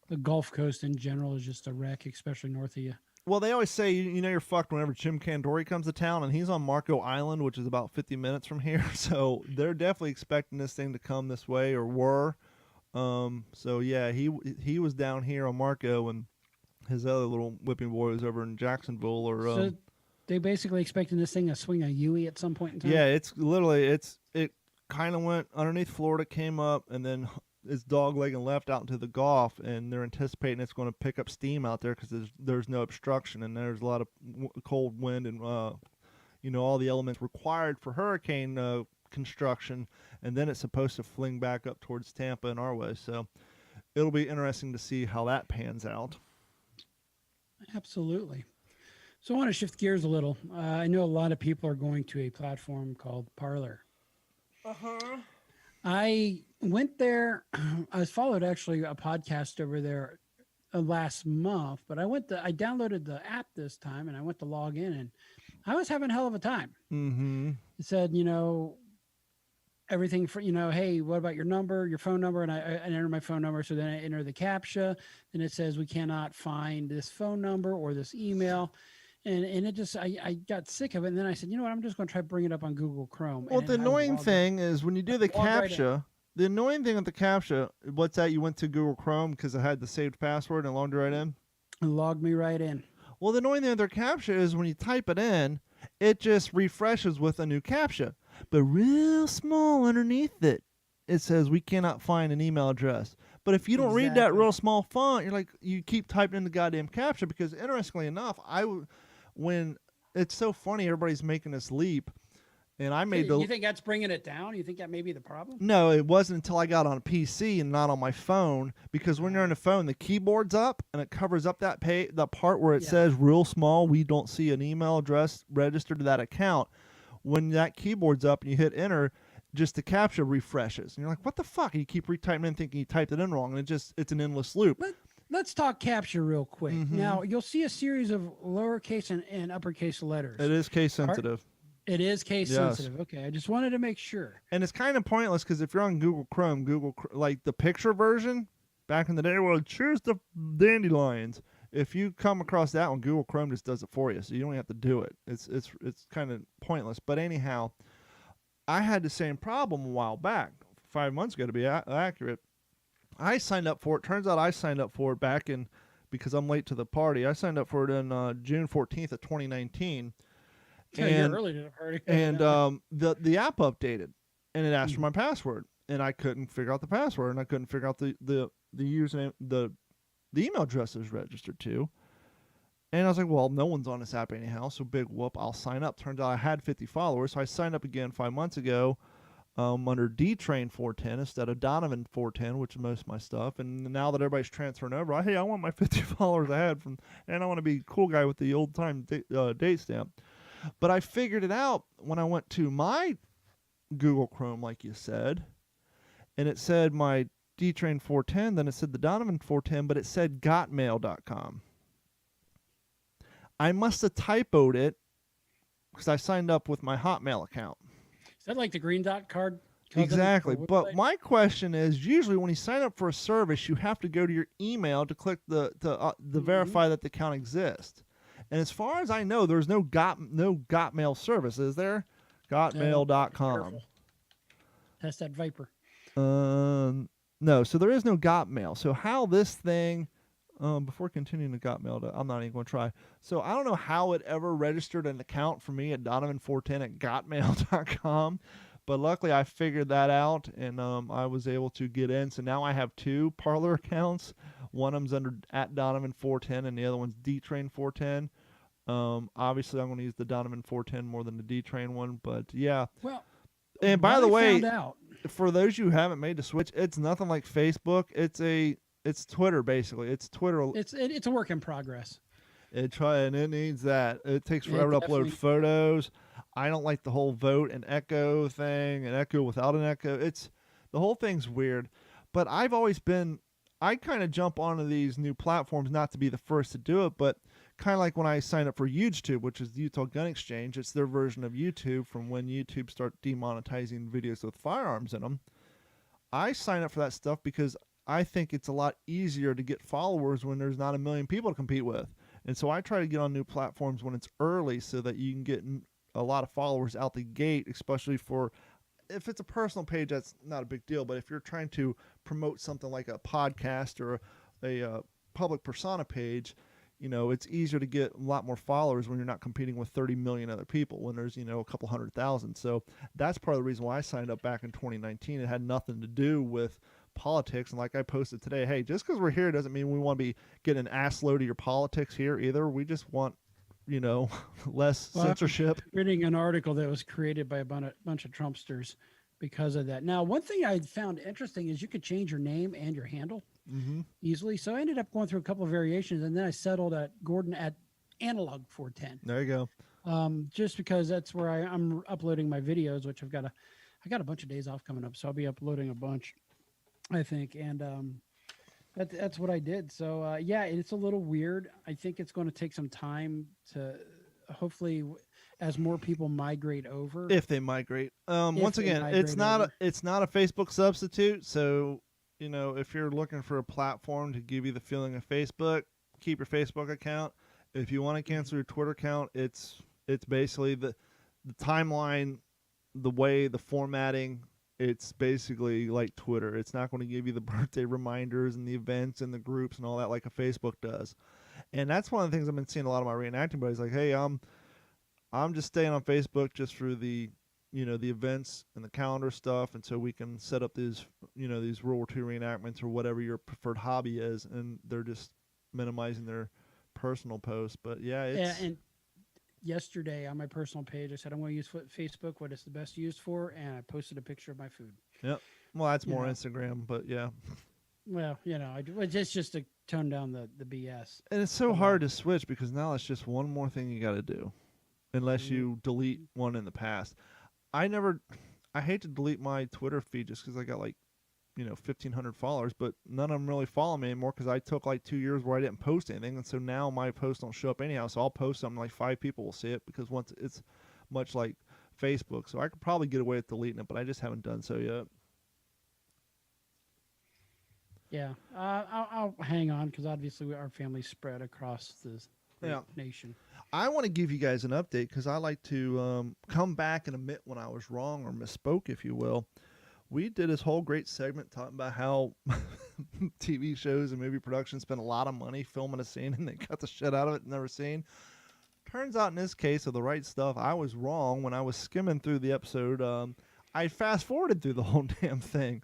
the Gulf Coast in general is just a wreck, especially north of you. Well, they always say, you know, you're fucked whenever Jim Candori comes to town, and he's on Marco Island, which is about 50 minutes from here. So they're definitely expecting this thing to come this way, or were. So yeah, he was down here on Marco, and his other little whipping boy was over in Jacksonville. Or so they basically expecting this thing to swing a Yui at some point in time. yeah, it's literally it kind of went underneath Florida, came up, and then it's dog-legging left out into the Gulf, and they're anticipating it's going to pick up steam out there because there's no obstruction, and there's a lot of cold wind and you know, all the elements required for hurricane construction, and then it's supposed to fling back up towards Tampa and our way. So it'll be interesting to see how that pans out. Absolutely. So I want to shift gears a little. I know a lot of people are going to a platform called Parler. I went there. I followed actually a podcast over there last month, but I downloaded the app this time, and I went to log in, and I was having a hell of a time. Mm-hmm. It said, you know, everything for, you know, hey, what about your number, your phone number? And I enter my phone number. So then I enter the CAPTCHA, and it says we cannot find this phone number or this email. And it just, I got sick of it. And then I said, you know what, I'm just going to try to bring it up on Google Chrome. Well, And the annoying thing is when you do the Log right CAPTCHA, the annoying thing with the CAPTCHA, what's that? You went to Google Chrome because it had the saved password and logged right in? And logged me right in. Well, the annoying thing with their CAPTCHA is when you type it in, it just refreshes with a new CAPTCHA. But real small underneath it, it says we cannot find an email address. But if you don't read that Exactly. real small font, you're like, you keep typing in the goddamn CAPTCHA, because interestingly enough, when it's so funny, everybody's making this leap, and I made You think that's bringing it down? You think that may be the problem? No, it wasn't until I got on a PC and not on my phone, because when you're on the phone, the keyboard's up and it covers up that the part where it says real small, we don't see an email address registered to that account. When that keyboard's up and you hit enter, just the CAPTCHA refreshes. And you're like, what the fuck? And you keep retyping in thinking you typed it in wrong, and it's an endless loop. Let's talk CAPTCHA real quick. Mm-hmm. Now, you'll see a series of lowercase and uppercase letters. It is case sensitive. It is case sensitive. Okay, I just wanted to make sure. And it's kind of pointless, because if you're on Google Chrome, like the picture version, back in the day, well, choose the dandelions. If you come across that one, Google Chrome just does it for you, so you don't have to do it. It's kind of pointless. But anyhow, I had the same problem a while back, 5 months ago to be accurate. I signed up for it. Turns out I signed up for it back in, because I'm late to the party, I signed up for it in June 14th of 2019. You're early to the party. And the app updated, and it asked for my password, and I couldn't figure out the password, and I couldn't figure out the username, the email address it was registered to. And I was like, well, no one's on this app anyhow, so big whoop, I'll sign up. Turns out I had 50 followers, so I signed up again 5 months ago under D-Train 410 instead of Donovan 410, which is most of my stuff. And now that everybody's transferring over, hey, I want my 50 followers I had and I want to be a cool guy with the old-time date stamp. But I figured it out when I went to my Google Chrome, like you said, and it said my D-Train 410, then it said the Donovan 410, but it said gotmail.com. I must have typoed it because I signed up with my Hotmail account. Is that like the green dot card? Exactly. But my question is, usually when you sign up for a service, you have to go to your email to click the verify that the account exists. And as far as I know, there's no Gotmail service, is there? Gotmail.com. Test that Viper. No, so there is no Gotmail. So how this thing, before continuing to Gotmail, I'm not even going to try. So I don't know how it ever registered an account for me at Donovan410 at Gotmail.com. But luckily I figured that out, and I was able to get in. So now I have two Parler accounts. One of them's under at Donovan410, and the other one's D-Train410. Obviously, I'm going to use the Donovan410 more than the D-Train one. But yeah. Well, and by the way, found out. For those who haven't made the switch, it's nothing like Facebook. It's Twitter basically. It's Twitter. It's a work in progress. It needs that. It takes It forever to upload definitely- photos. I don't like the whole vote and echo thing, and echo without an echo. The whole thing's weird. But I kind of jump onto these new platforms not to be the first to do it, but kind of like when I signed up for YouTube, which is the Utah Gun Exchange. It's their version of YouTube from when YouTube started demonetizing videos with firearms in them. I sign up for that stuff because I think it's a lot easier to get followers when there's not a million people to compete with. And so I try to get on new platforms when it's early so that you can get a lot of followers out the gate, especially if it's a personal page, that's not a big deal. But if you're trying to promote something like a podcast or a public persona page, it's easier to get a lot more followers when you're not competing with 30 million other people, when there's, a couple 100,000. So that's part of the reason why I signed up back in 2019. It had nothing to do with politics. And like I posted today, hey, just because we're here doesn't mean we want to be getting an ass load of your politics here either. We just want, less censorship. I'm reading an article that was created by a bunch of Trumpsters because of that. Now, one thing I found interesting is you could change your name and your handle easily. So I ended up going through a couple of variations, and then I settled at Gordon at Analog 410. There you go. Just because that's where I'm uploading my videos, which I got a bunch of days off coming up, so I'll be uploading a bunch, I think, and that's what I did. So yeah, it's a little weird. I think it's going to take some time to hopefully, as more people migrate over. If they migrate, once again, it's not a Facebook substitute. So if you're looking for a platform to give you the feeling of Facebook, keep your Facebook account. If you want to cancel your Twitter account, it's basically the timeline, the formatting. It's basically like Twitter. It's not going to give you the birthday reminders and the events and the groups and all that like a Facebook does. And that's one of the things I've been seeing a lot of my reenacting buddies like, hey, I'm just staying on Facebook just for the the events and the calendar stuff, and so we can set up these these World War II reenactments or whatever your preferred hobby is, and they're just minimizing their personal posts. But yeah, and yesterday on my personal page, I said I'm going to use Facebook, what it's the best used for, and I posted a picture of my food. Yep. Well, that's more Instagram, but yeah. Well, it's just to tone down the BS. And it's so hard to switch because now it's just one more thing you got to do, unless you delete one in the past. I hate to delete my Twitter feed just because I got 1,500 followers, but none of them really follow me anymore because I took 2 years where I didn't post anything, and so now my posts don't show up anyhow. So I'll post something 5 people will see it because once it's much like Facebook. So I could probably get away with deleting it, but I just haven't done so yet. Yeah, I'll hang on because obviously our family's spread across the nation. I want to give you guys an update because I like to come back and admit when I was wrong or misspoke, if you will. We did this whole great segment talking about how TV shows and movie production spend a lot of money filming a scene and they cut the shit out of it never seen. Turns out in this case of The Right Stuff, I was wrong when I was skimming through the episode. I fast forwarded through the whole damn thing.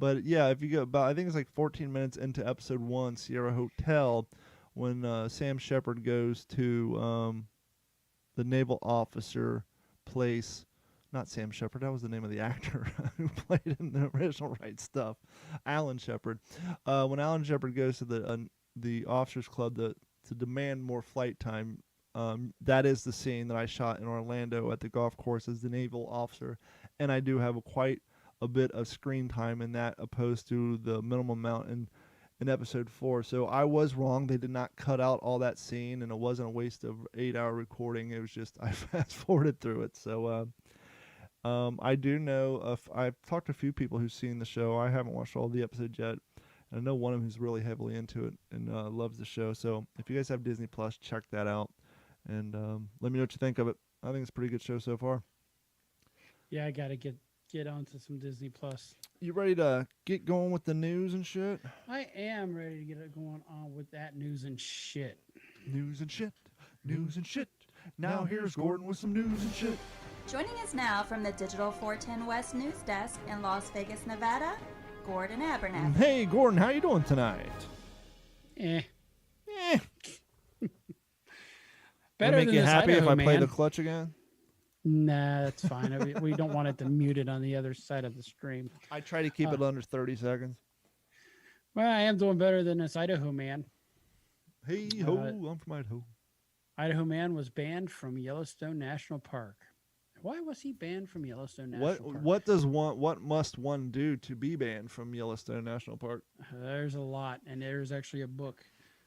But yeah, if you go about, I think it's 14 minutes into episode 1, Sierra Hotel, when Sam Shepard goes to the naval officer place. Not Sam Shepard, that was the name of the actor who played in the original Right Stuff. Alan Shepard. When Alan Shepard goes to the officers club to demand more flight time, that is the scene that I shot in Orlando at the golf course as the naval officer, and I do have quite a bit of screen time in that opposed to the minimum amount in episode 4. So I was wrong. They did not cut out all that scene, and it wasn't a waste of 8-hour recording. It was just I fast forwarded through it. So I do know I've talked to a few people who've seen the show. I haven't watched all the episodes yet. I know one of them who's really heavily into it and loves the show. So if you guys have Disney Plus, check that out and let me know what you think of it. I think it's a pretty good show so far. Yeah, I gotta get onto some Disney Plus. You ready to get going with the news and shit? I am ready to get it going on with that news and shit. News and shit. News and shit. Now here's Gordon with some news and shit. Joining us now from the Digital 410 West News Desk in Las Vegas, Nevada, Gordon Abernathy. Hey, Gordon, how you doing tonight? Eh. Better than make you this happy Idaho, if I play man. the clutch again? Nah, that's fine. we don't want it to mute it on the other side of the stream. I try to keep it under 30 seconds. Well, I am doing better than this Idaho man. Hey ho, I'm from Idaho. Idaho man was banned from Yellowstone National Park. Why was he banned from Yellowstone National Park? What must one do to be banned from Yellowstone National Park? There's a lot, and there's actually a book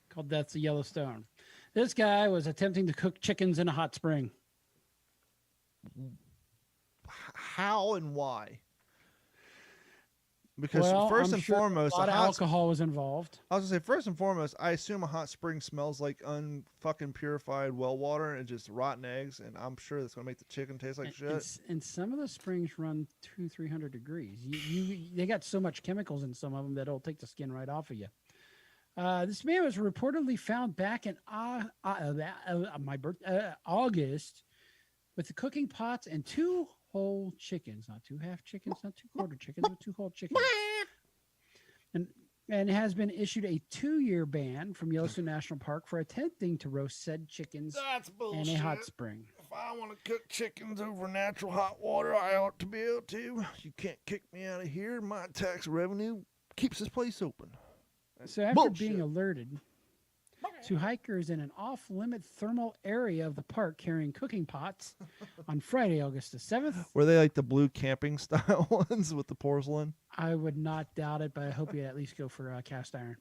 called Deaths of Yellowstone. This guy was attempting to cook chickens in a hot spring. How and why? Because Well, first I'm and sure foremost, a lot of alcohol was involved. I was gonna say first and foremost, I assume a hot spring smells like unfucking purified well water and just rotten eggs, and I'm sure that's gonna make the chicken taste like shit. And some of the springs run 200-300 degrees. They got so much chemicals in some of them that it'll take the skin right off of you. This man was reportedly found back in August with the cooking pots and 2 whole chickens, not 2 half chickens, not 2 quarter chickens, but 2 whole chickens. And has been issued a 2-year ban from Yellowstone National Park for attempting to roast said chickens in a hot spring. If I want to cook chickens over natural hot water, I ought to be able to. You can't kick me out of here. My tax revenue keeps this place open. So after being alerted to hikers in an off-limit thermal area of the park carrying cooking pots on Friday, August the 7th. Were they like the blue camping style ones with the porcelain? I would not doubt it, but I hope you at least go for a cast iron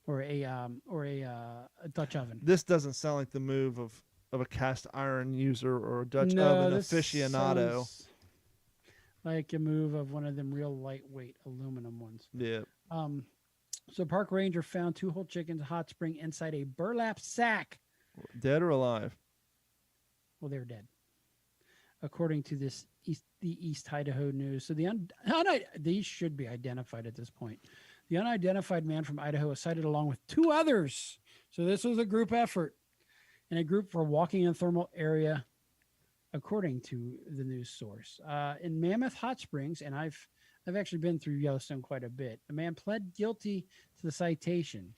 or a Dutch oven. This doesn't sound like the move of a cast iron user or a Dutch No, oven this aficionado. sounds like a move of one of them real lightweight aluminum ones. Yeah. So park ranger found 2 whole chickens in a hot spring inside a burlap sack. Dead or alive? Well, they're dead, according to the East Idaho News. So these should be identified at this point. The unidentified man from Idaho was cited along with 2 others. So this was a group effort, and a group for walking in a thermal area, according to the news source. In Mammoth Hot Springs, and I've actually been through Yellowstone quite a bit. The man pled guilty to the citation.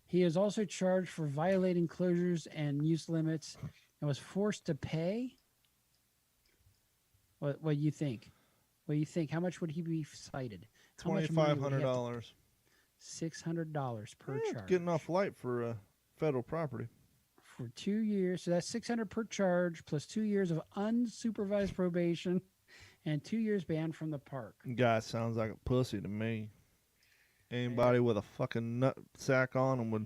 He is also charged for violating closures and use limits and was forced to pay. What do you think? What do you think? How much would he be cited? $2,500. $600 per charge. Getting off light for federal property. For 2 years. So that's $600 per charge plus 2 years of unsupervised probation and 2 years banned from the park. Guy sounds like a pussy to me. Anybody with a fucking nut sack on them with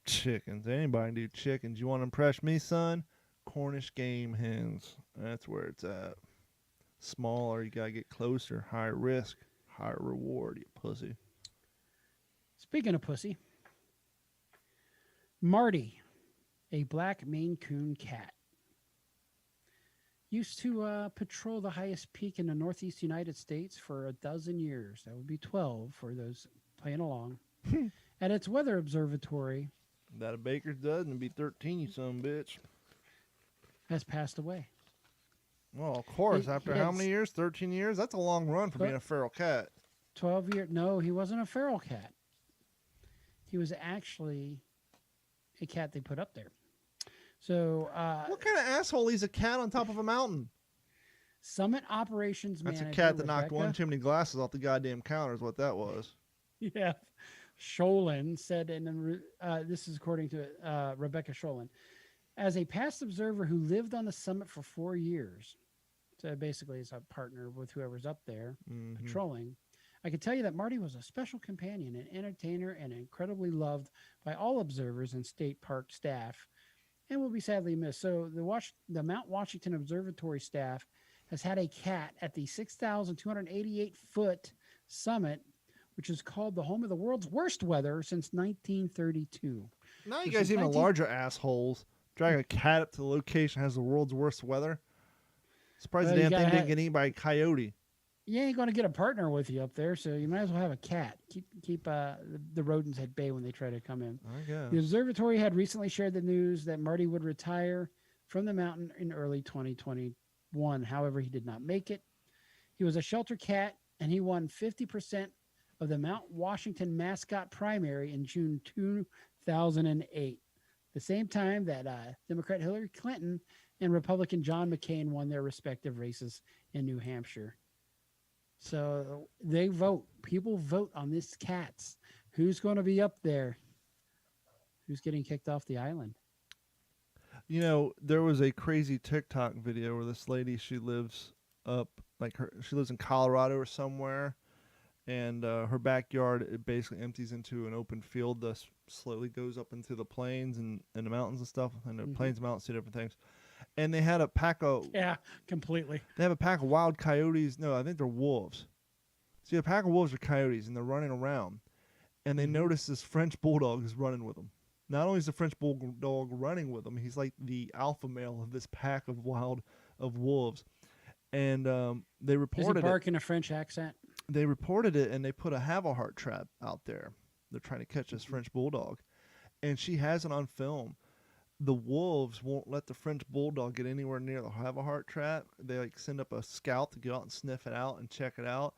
chickens. Anybody do chickens. You want to impress me, son? Cornish game hens. That's where it's at. Smaller, you got to get closer. Higher risk, higher reward, you pussy. Speaking of pussy, Marty, a black Maine Coon cat, used to patrol the highest peak in the Northeast United States for 12 years. That would be 12 for those playing along. At its weather observatory. That a baker's dozen and be 13, you son of a bitch. Has passed away. Well, of course. After how many years? 13 years? That's a long run for being a feral cat. 12 years. No, he wasn't a feral cat. He was actually a cat they put up there. So, what kind of asshole leaves a cat on top of a mountain? Summit Operations Manager. That's a cat that knocked one too many glasses off the goddamn counter is what that was. Yeah. Sholin said, and this is according to Rebecca Sholin, as a past observer who lived on the summit for 4 years, so basically it's a partner with whoever's up there patrolling, I can tell you that Marty was a special companion, an entertainer, and incredibly loved by all observers and state park staff, and will be sadly missed. So the Mount Washington Observatory staff has had a cat at the 6,288-foot summit, which is called the home of the world's worst weather since 1932. Now you guys even larger assholes. Drag a cat up to the location that has the world's worst weather. Surprised the damn thing didn't get eaten by a coyote. You ain't going to get a partner with you up there, so you might as well have a cat. Keep the rodents at bay when they try to come in. I guess. The observatory had recently shared the news that Marty would retire from the mountain in early 2021. However, he did not make it. He was a shelter cat, and he won 50% of the Mount Washington mascot primary in June 2008, the same time that Democrat Hillary Clinton and Republican John McCain won their respective races in New Hampshire. So they vote. People vote on this cats. Who's going to be up there? Who's getting kicked off the island? there was a crazy TikTok video where this lady, she lives she lives in Colorado or somewhere, and her backyard, it basically empties into an open field, thus slowly goes up into the plains and the mountains and stuff, and the plains, mountains, two different things. And they had a pack of completely. They have a pack of wild coyotes. No, I think they're wolves. See, a pack of wolves or coyotes, and they're running around, and they notice this French bulldog is running with them. Not only is the French bulldog running with them, he's like the alpha male of this pack of wolves. And they reported Does he bark in a French accent? They reported it, and they put a have-a-heart trap out there. They're trying to catch this French bulldog, and she has it on film. The wolves won't let the French bulldog get anywhere near the have-a-heart trap. They send up a scout to go out and sniff it out and check it out.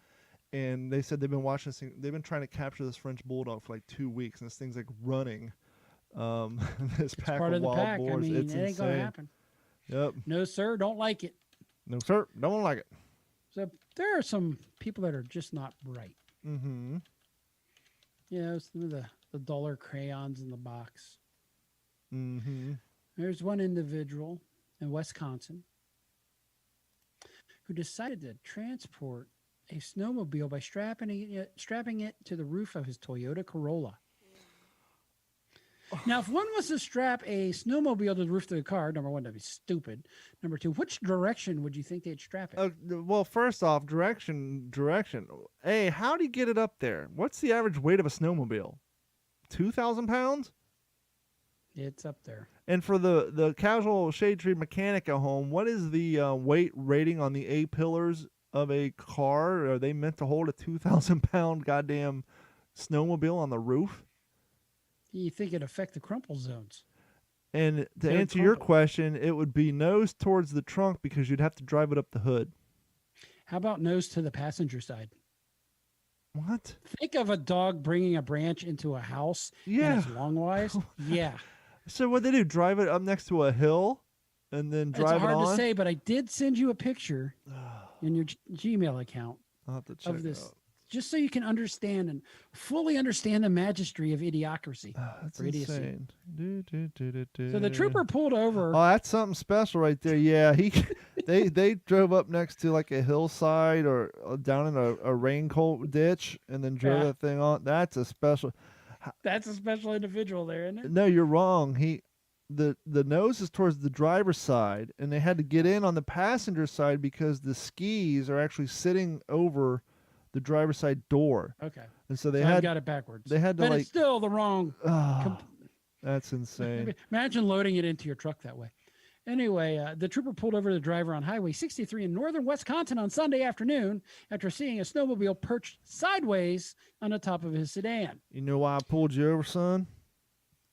And they said they've been watching this thing. They've been trying to capture this French bulldog for 2 weeks, and this thing's running. This pack part of of the wild pack. boars. I mean, it's it ain't insane. gonna happen. Yep. No, sir, don't like it. No, sir, don't like it. So there are some people that are just not bright. Mm-hmm. Some of the duller crayons in the box. Mm-hmm. There's one individual in Wisconsin who decided to transport a snowmobile by strapping it to the roof of his Toyota Corolla. Now, if one was to strap a snowmobile to the roof of the car, number one, that'd be stupid. Number two, which direction would you think they'd strap it? Well, first off, direction. Hey, how do you get it up there? What's the average weight of a snowmobile? 2,000 pounds? It's up there. And for the casual shade tree mechanic at home, what is the weight rating on the A-pillars of a car? Are they meant to hold a 2,000-pound goddamn snowmobile on the roof? You think it'd affect the crumple zones? And to answer your question, it would be nose towards the trunk because you'd have to drive it up the hood. How about nose to the passenger side? What? Think of a dog bringing a branch into a house. Yeah. And it's long wise. Yeah. So what they do? Drive it up next to a hill, and then drive it on. It's hard to say, but I did send you a picture in your Gmail account I'll have to check of this, it out. just so you can understand and fully understand the majesty of idiocracy. That's or idiocy. insane. So the trooper pulled over. Oh, that's something special right there. Yeah, they drove up next to a hillside or down in a raincoat ditch, and then drove that thing on. That's a special. That's a special individual there, isn't it? No, you're wrong. The nose is towards the driver's side, and they had to get in on the passenger side because the skis are actually sitting over the driver's side door. Okay. And so I've got it backwards. They had to but it's still the wrong. That's insane. Imagine loading it into your truck that way. Anyway, the trooper pulled over the driver on Highway 63 in northern Wisconsin on Sunday afternoon after seeing a snowmobile perched sideways on the top of his sedan. You know why I pulled you over, son?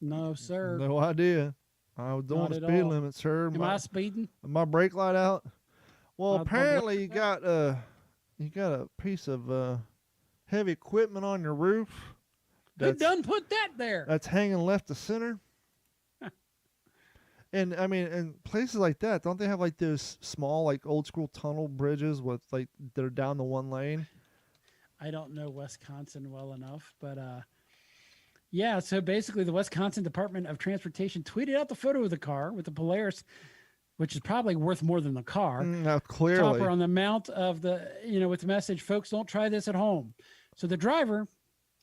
No, sir. No idea. I was doing the speed limit, sir. Am I speeding? My brake light out? Well, apparently you got a piece of heavy equipment on your roof. Who done put that there? That's hanging left to center. And I mean, in places like that, don't they have those small, old school tunnel bridges with that are down the one lane? I don't know Wisconsin well enough, but yeah. So basically, the Wisconsin Department of Transportation tweeted out the photo of the car with the Polaris, which is probably worth more than the car. Now, clearly, topper on the mount of the, with the message, "Folks, don't try this at home." So the driver,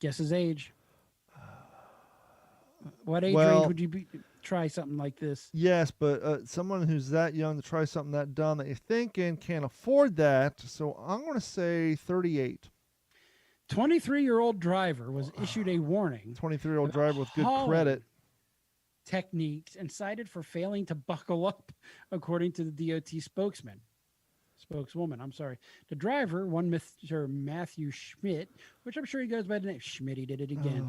guess his age. What age range would you try something like this? Yes, but someone who's that young to try something that dumb that you're thinking can't afford that. So I'm going to say 38. 23-year-old driver was issued a warning. 23-year-old driver with good credit. Techniques and cited for failing to buckle up, according to the DOT spokeswoman. I'm sorry. The driver, one Mr. Matthew Schmidt, which I'm sure he goes by the name Schmidt, he did it again.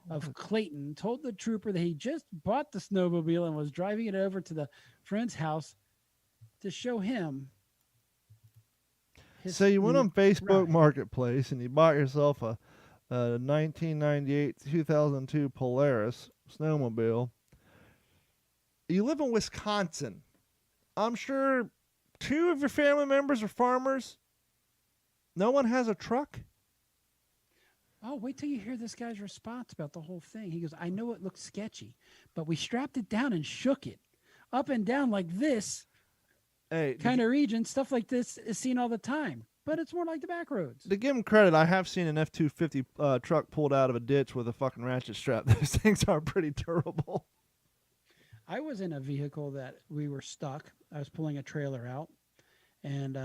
Of Clayton, told the trooper that he just bought the snowmobile and was driving it over to the friend's house to show him. So you went on Facebook Marketplace and you bought yourself a 1998 2002 Polaris snowmobile. You live in Wisconsin. I'm sure 2 of your family members are farmers. No one has a truck. Oh, wait till you hear this guy's response about the whole thing. He goes, I know it looks sketchy, but we strapped it down and shook it. up and down like this Hey, kind of region, stuff like this is seen all the time, but it's more like the back roads. to give him credit, I have seen an F-250 truck pulled out of a ditch with a fucking ratchet strap. Those things are pretty durable. I was in a vehicle that we were stuck. I was pulling a trailer out, and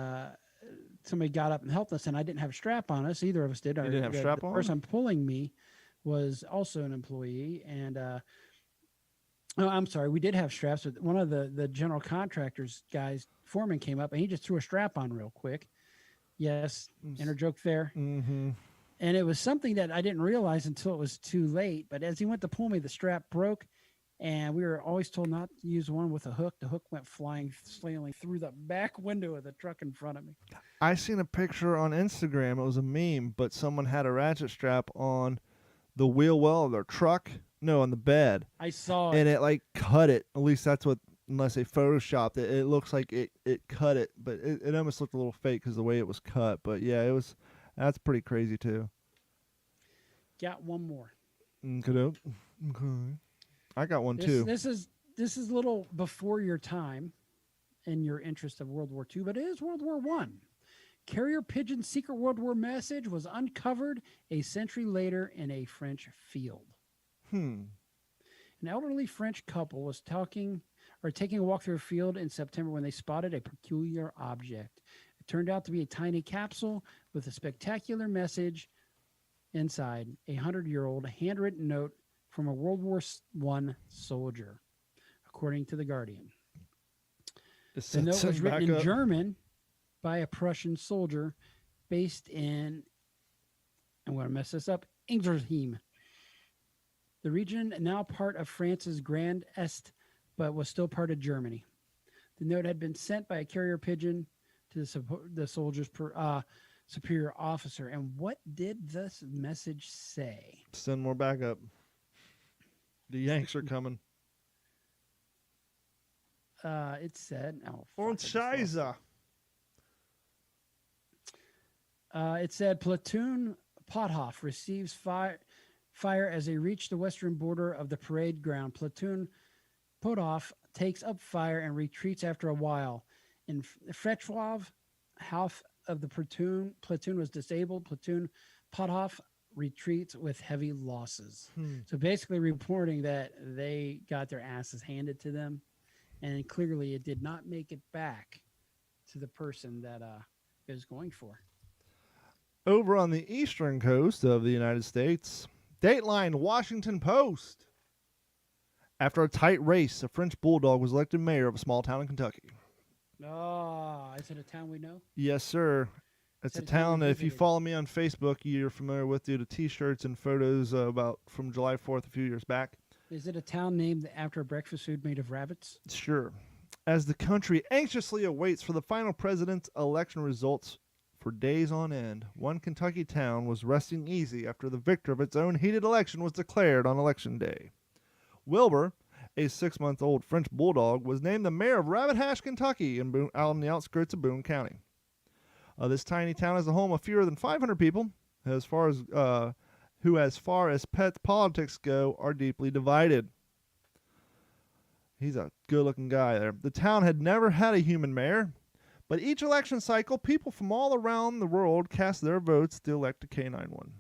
somebody got up and helped us, and I didn't have a strap on us. Either of us did. You didn't have a strap on? The person pulling me was also an employee, and oh, I'm sorry, we did have straps, but one of the general contractors guys, foreman, came up, and he just threw a strap on real quick. Yes, inner joke there. Mm-hmm. And it was something that I didn't realize until it was too late. But as he went to pull me, the strap broke, and we were always told not to use one with a hook. The hook went sailing through the back window of the truck in front of me. I seen a picture on Instagram. It was a meme, but someone had a ratchet strap on the wheel well of their truck. No, on the bed. I saw And it. it like cut it. At least that's what, unless they photoshopped it. It looks like it cut it, but it almost looked a little fake because the way it was cut. But yeah, that's pretty crazy too. Got one more. Okay. I got one too. This is a little before your time and your interest of World War II, but it is World War I. Carrier pigeon's secret World War message was uncovered a century later in a French field. An elderly French couple was taking a walk through a field in September when they spotted a peculiar object. It turned out to be a tiny capsule with a spectacular message inside, a 100-year-old handwritten note from a World War I soldier, according to The Guardian. The note was written in German by a Prussian soldier based in, I'm going to mess this up, Ingersheim. The region now part of France's Grand Est, but was still part of Germany. The note had been sent by a carrier pigeon to the soldier's superior officer. And what did this message say? Send more backup. The Yanks are coming. It said, Und Scheiße. It said, Platoon Pothoff receives fire as they reach the western border of the parade ground. Platoon Pothoff takes up fire and retreats after a while. In Frechwov, half of the platoon was disabled. Platoon Pothoff retreats with heavy losses. So basically reporting that they got their asses handed to them, and clearly it did not make it back to the person that it was going for. Over on the eastern coast of the United States, Dateline Washington Post. After a tight race, a French bulldog was elected mayor of a small town in Kentucky. Oh, is it a town we know? Yes, sir. It's a town that if you follow me on Facebook, you're familiar with due to T-shirts and photos about from July 4th a few years back. Is it a town named after a breakfast food made of rabbits? Sure. As the country anxiously awaits for the final president's election results for days on end, one Kentucky town was resting easy after the victor of its own heated election was declared on Election Day. Wilbur, a 6-month-old French bulldog, was named the mayor of Rabbit Hash, Kentucky, out on the outskirts of Boone County. This tiny town is the home of fewer than 500 people, who, as far as pet politics go, are deeply divided. He's a good-looking guy there. The town had never had a human mayor, but each election cycle, people from all around the world cast their votes to elect a canine one.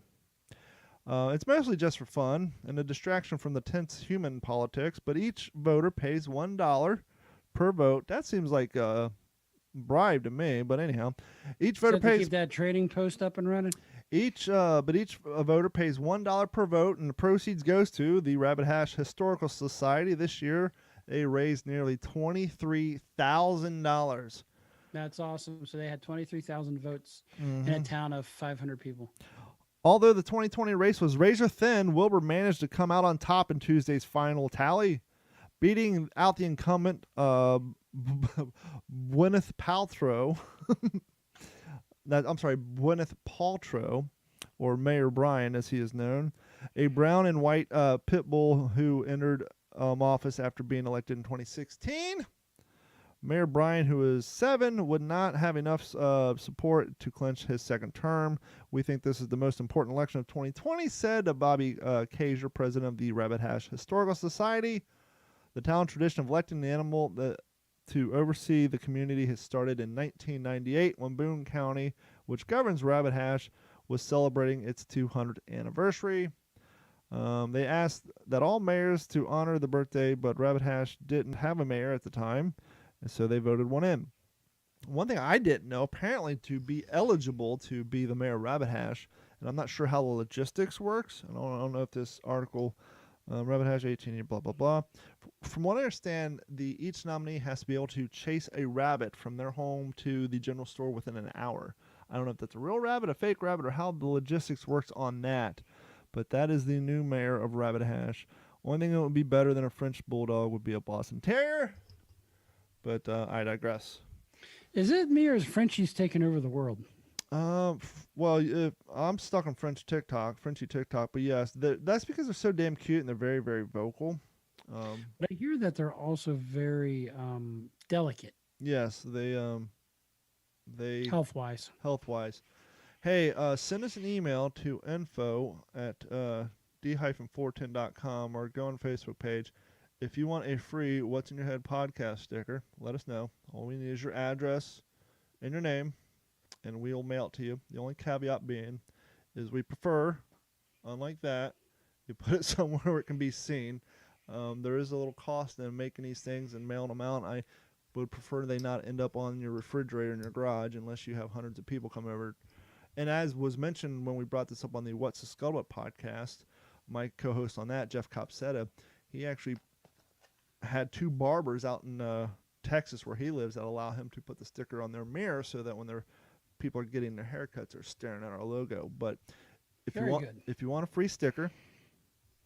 It's mostly just for fun and a distraction from the tense human politics, but each voter pays $1 per vote. That seems like a bribe to me, but anyhow, each voter pays. Keep that trading post up and running. Each voter pays $1 per vote, and the proceeds goes to the Rabbit Hash Historical Society. This year, they raised nearly $23,000. That's awesome. So they had 23,000 votes in a town of 500 people. Although the 2020 race was razor thin, Wilbur managed to come out on top in Tuesday's final tally, beating out the incumbent Gwyneth Paltrow. Gwyneth Paltrow, or Mayor Brian as he is known, a brown and white pit bull who entered office after being elected in 2016. Mayor Brian, who is 7, would not have enough support to clinch his second term. We think this is the most important election of 2020, said Bobby Kazier, president of the Rabbit Hash Historical Society. The town tradition of electing the animal to oversee the community has started in 1998 when Boone County, which governs Rabbit Hash, was celebrating its 200th anniversary. They asked that all mayors to honor the birthday, but Rabbit Hash didn't have a mayor at the time, and so they voted one in. One thing I didn't know, apparently to be eligible to be the mayor of Rabbit Hash, and I'm not sure how the logistics works. I don't know if this article, Rabbit Hash 18, blah, blah, blah. From what I understand, each nominee has to be able to chase a rabbit from their home to the general store within an hour. I don't know if that's a real rabbit, a fake rabbit, or how the logistics works on that. But that is the new mayor of Rabbit Hash. One thing that would be better than a French Bulldog would be a Boston Terrier. But I digress. Is it me or is Frenchie's taking over the world? Well, I'm stuck on Frenchie TikTok. But yes, that's because they're so damn cute and they're very, very vocal. But I hear that they're also very delicate. Yes, they health-wise. Hey, send us an email to info@d-410.com or go on Facebook page. If you want a free What's in Your Head podcast sticker, let us know. All we need is your address and your name, and we'll mail it to you. The only caveat being is we prefer, unlike that, you put it somewhere where it can be seen. There is a little cost in making these things and mailing them out. I would prefer they not end up on your refrigerator in your garage unless you have hundreds of people come over. And as was mentioned when we brought this up on the What's the Scuttlebutt podcast, my co-host on that, Jeff Copsetta, he actually had two barbers out in Texas where he lives that allow him to put the sticker on their mirror so that when people are getting their haircuts, they're staring at our logo. But if you want a free sticker,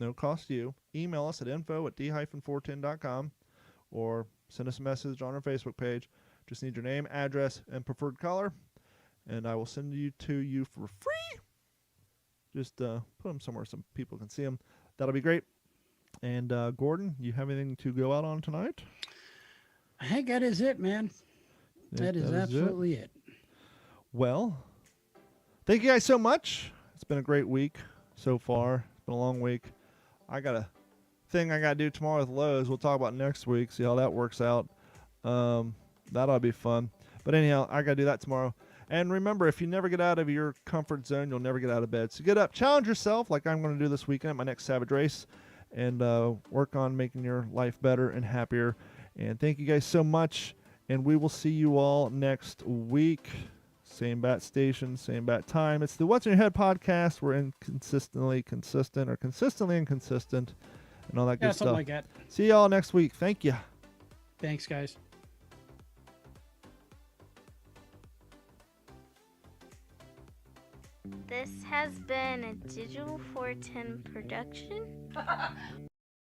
no cost to you, email us at info@d-410.com or send us a message on our Facebook page. Just need your name, address, and preferred color, and I will send you to you for free. Just put them somewhere some people can see them. That'll be great. And Gordon, you have anything to go out on tonight? I think that is it, man. That is absolutely it. Well, thank you guys so much. It's been a great week so far. It's been a long week. I got a thing I got to do tomorrow with Lowe's. We'll talk about next week, see how that works out. That'll be fun. But anyhow, I got to do that tomorrow. And remember, if you never get out of your comfort zone, you'll never get out of bed. So get up, challenge yourself like I'm going to do this weekend at my next Savage Race, and work on making your life better and happier. And thank you guys so much, and we will see you all next week. Same bat station, same bat time. It's the What's in Your Head podcast. We're consistently inconsistent, and all that good stuff. Something like that. See y'all next week. Thank you. Thanks, guys. This has been a Digital 410 production.